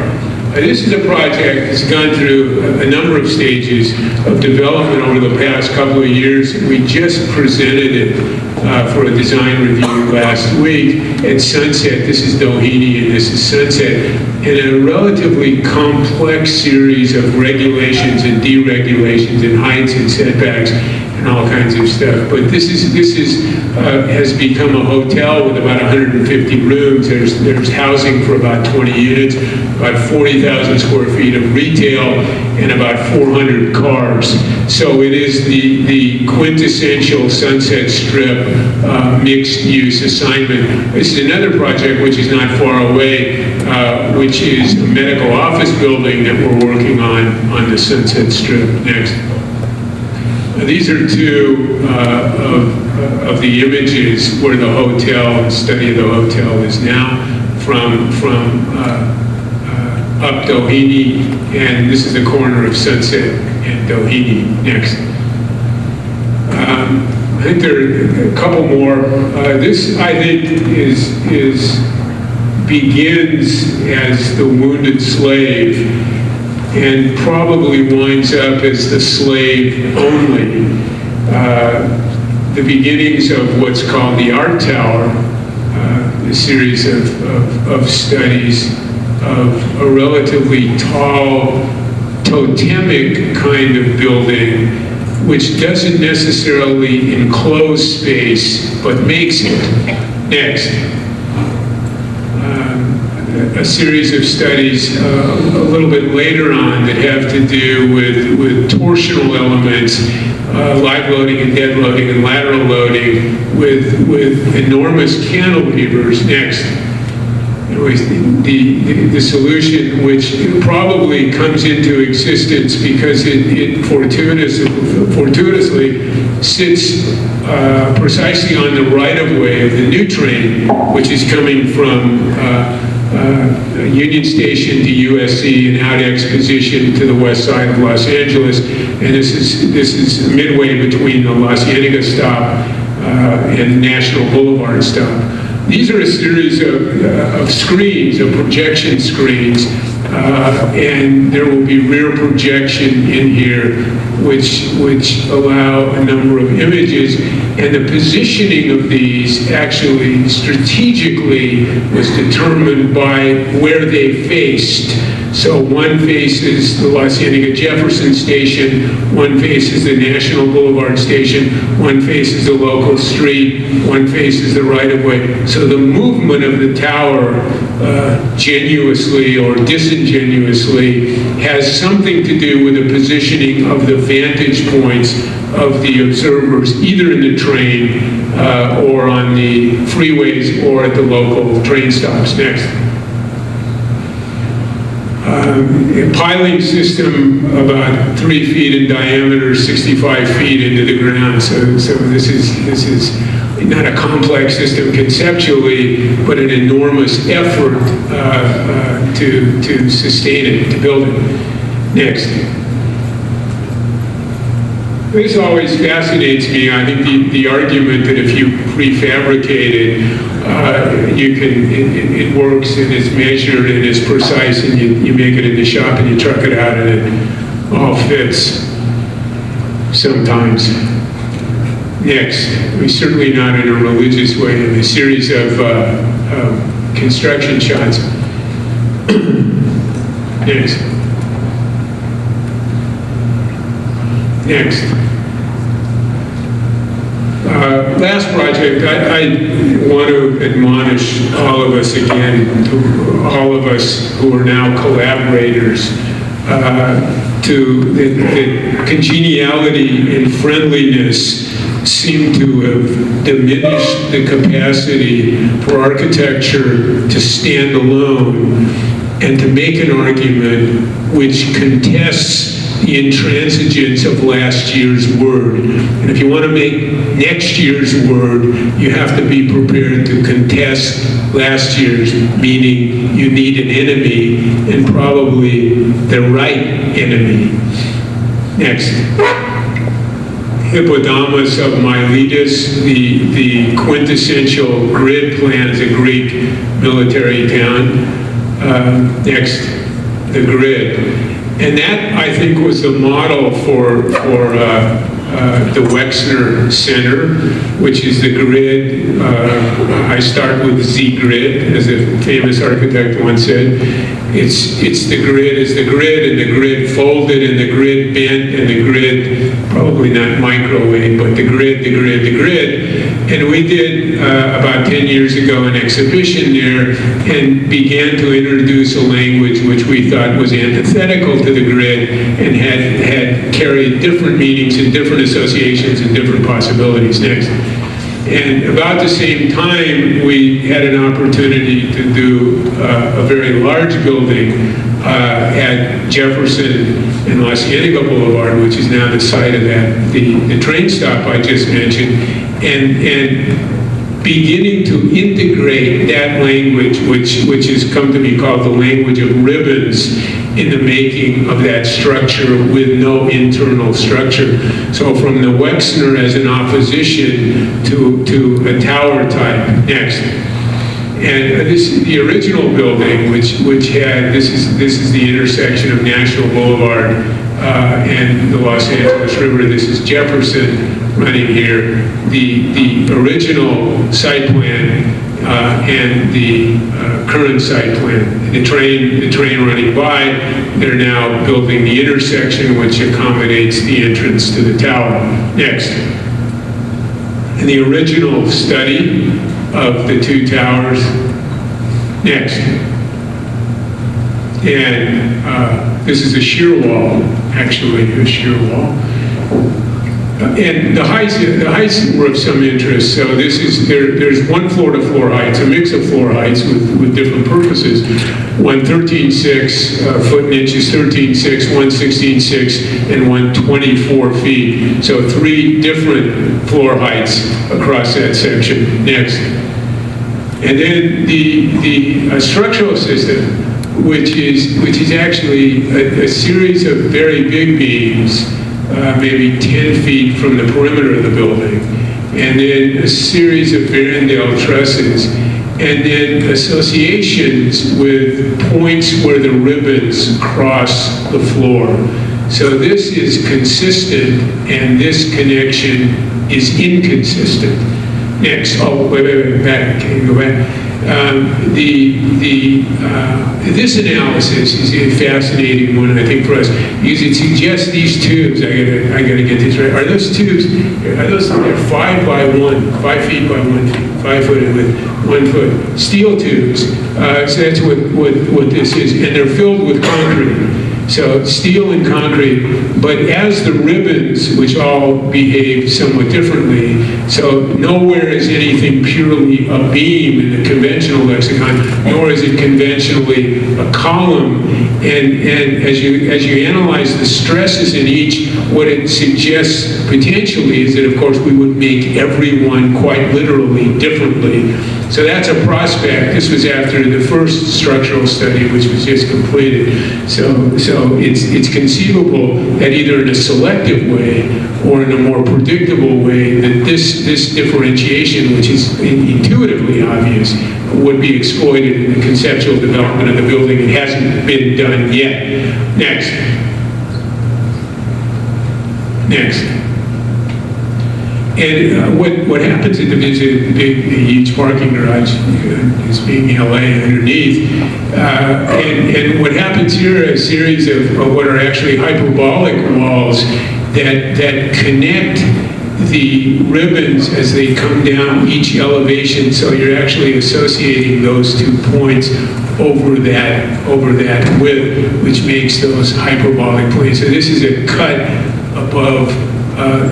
This is a project that's gone through a number of stages of development over the past couple of years. We just presented it for a design review last week at Sunset. This is Doheny and this is Sunset. In a relatively complex series of regulations and deregulations and heights and setbacks and all kinds of stuff. But this has become a hotel with about 150 rooms. There's housing for about 20 units, about 40,000 square feet of retail, and about 400 cars. So it is the quintessential Sunset Strip mixed-use assignment. This is another project which is not far away, which is a medical office building that we're working on the Sunset Strip. Next. These are two of the images where the hotel, the study of the hotel is now from up Doheny, and this is the corner of Sunset and Doheny. Next. I think there are a couple more. This, I think, begins as the wounded slave and probably winds up as the slave only. The beginnings of what's called the Art Tower, a series of studies of a relatively tall, totemic kind of building, which doesn't necessarily enclose space, but makes it. Next. A series of studies a little bit later on that have to do with torsional elements, live loading and dead loading and lateral loading with enormous cantilevers. Next. Anyways, the solution, which probably comes into existence because it fortuitously sits precisely on the right-of-way of the new train, which is coming from Union Station to USC and out Exposition to the west side of Los Angeles, and this is midway between the La Cienega stop and National Boulevard stop. These are a series of screens, of projection screens, and there will be rear projection in here, which allow a number of images. And the positioning of these actually strategically was determined by where they faced. So one faces the La Cienega Jefferson station, one faces the National Boulevard station, one faces the local street, one faces the right-of-way. So the movement of the tower, genuously or disingenuously, has something to do with the positioning of the vantage points of the observers, either in the train or on the freeways or at the local train stops. Next. A piling system about 3 feet in diameter, 65 feet into the ground. So this is not a complex system conceptually, but an enormous effort to sustain it, to build it. Next. This always fascinates me. I think the argument that if you prefabricate it, it works and it's measured and it's precise, and you make it in the shop and you truck it out and it all fits sometimes. Next, we're certainly not in a religious way, in a series of construction shots. Next. Next. Last project, I want to admonish all of us again, all of us who are now collaborators, to that congeniality and friendliness seem to have diminished the capacity for architecture to stand alone and to make an argument which contests the intransigence of last year's word. And if you want to make next year's word, you have to be prepared to contest last year's, meaning you need an enemy, and probably the right enemy. Next. Hippodamus of Miletus, the quintessential grid plan is a Greek military town. Next, the grid. And that, I think, was the model for the Wexner Center, which is the grid. I start with Z-grid, as a famous architect once said. It's the grid is the grid, and the grid folded, and the grid bent, and the grid, probably not microwave, but the grid. And we did, about 10 years ago, an exhibition there and began to introduce a language which we thought was antithetical to the grid and had carried different meanings and different associations and different possibilities. Next. And about the same time, we had an opportunity to do a very large building at Jefferson and La Cienega Boulevard, which is now the site of the train stop I just mentioned, and beginning to integrate that language, which has come to be called the language of ribbons, in the making of that structure with no internal structure. So from the Wexner as an opposition to a tower type. Next. And this is the original building, which had, this is the intersection of National Boulevard and the Los Angeles River. This is Jefferson running here. The original site plan and the current site plan. The train running by, they're now building the intersection which accommodates the entrance to the tower. Next. And the original study of the two towers. Next. And this is a shear wall, actually, a shear wall. And the heights were of some interest. So there's one floor-to-floor heights, a mix of floor heights with different purposes. One 13.6 foot and inches, 13.6, one 16.6, and one 24 feet. So 3 different floor heights across that section. Next. And then the structural system, which is actually a series of very big beams, maybe 10 feet from the perimeter of the building, and then a series of Varandale trusses. and then associations with points where the ribbons cross the floor. So this is consistent, and this connection is inconsistent. Next, oh, wait, back, can you go back? This analysis is a fascinating one, I think, for us, because it suggests these tubes. I gotta get this right. Are those tubes? Are those? They're 5 by 1, 5 feet by 1 feet, 5 foot with 1 foot steel tubes. So that's what this is, and they're filled with concrete. So steel and concrete, but as the ribbons, which all behave somewhat differently, so nowhere is anything purely a beam in the conventional lexicon, nor is it conventionally a column. And as you analyze the stresses in each, what it suggests potentially is that, of course, we would make everyone quite literally differently. So that's a prospect. This was after the first structural study, which was just completed. So it's conceivable that either in a selective way or in a more predictable way, that this differentiation, which is intuitively obvious, would be exploited in the conceptual development of the building. It hasn't been done yet. Next. And what happens at the huge parking garage is being LA underneath. And what happens here are a series of what are actually hyperbolic walls that connect the ribbons as they come down each elevation. So you're actually associating those 2 points over that width, which makes those hyperbolic planes. So this is a cut above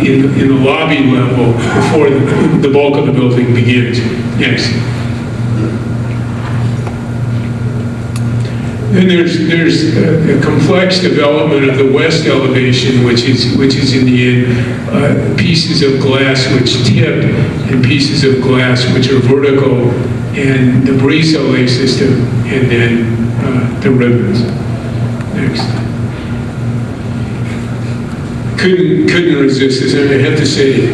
in the lobby level before the bulk of the building begins. Next. Then there's a complex development of the west elevation, which is in the end pieces of glass which tip and pieces of glass which are vertical, and the brise-soleil system, and then the ribbons. Next. Couldn't resist this. I have to say,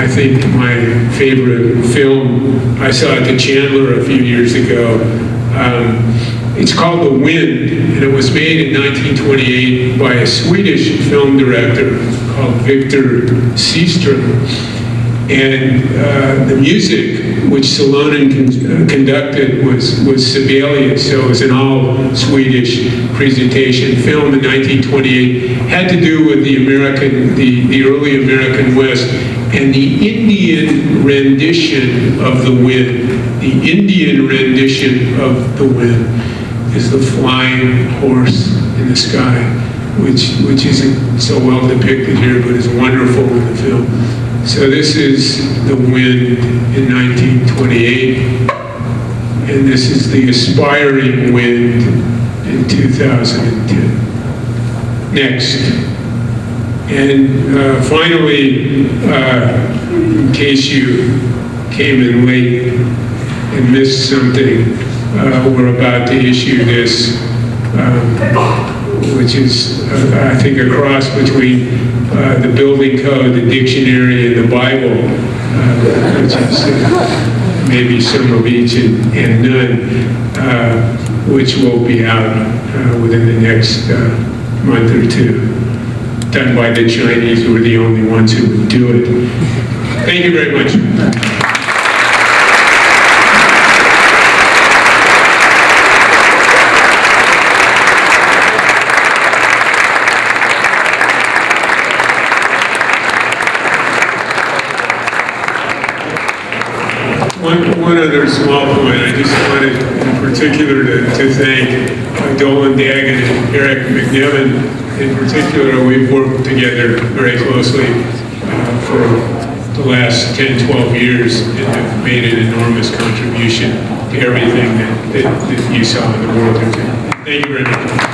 I think my favorite film I saw at the Chandler a few years ago. It's called The Wind, and it was made in 1928 by a Swedish film director called Victor Seaström. And the music, which Salonen conducted, was Sibelius, so it was an all-Swedish presentation, filmed in 1928, had to do with the early American West, and the Indian rendition of The Wind. The Indian rendition of The Wind is the flying horse in the sky, which isn't so well depicted here, but is wonderful in the film. So this is The Wind in 1928, and this is The Aspiring Wind in 2010. Next. And finally, in case you came in late and missed something, we're about to issue this, which is, I think, a cross between the building code, the dictionary, and the Bible, which is maybe some of each and none, which will be out within the next month or two, done by the Chinese, who are the only ones who would do it. Thank you very much. One other small point, I just wanted in particular to thank Dolan Dagan and Eric McNevin. In particular, we've worked together very closely for the last 10, 12 years, and have made an enormous contribution to everything that you saw in the world. Thank you very much.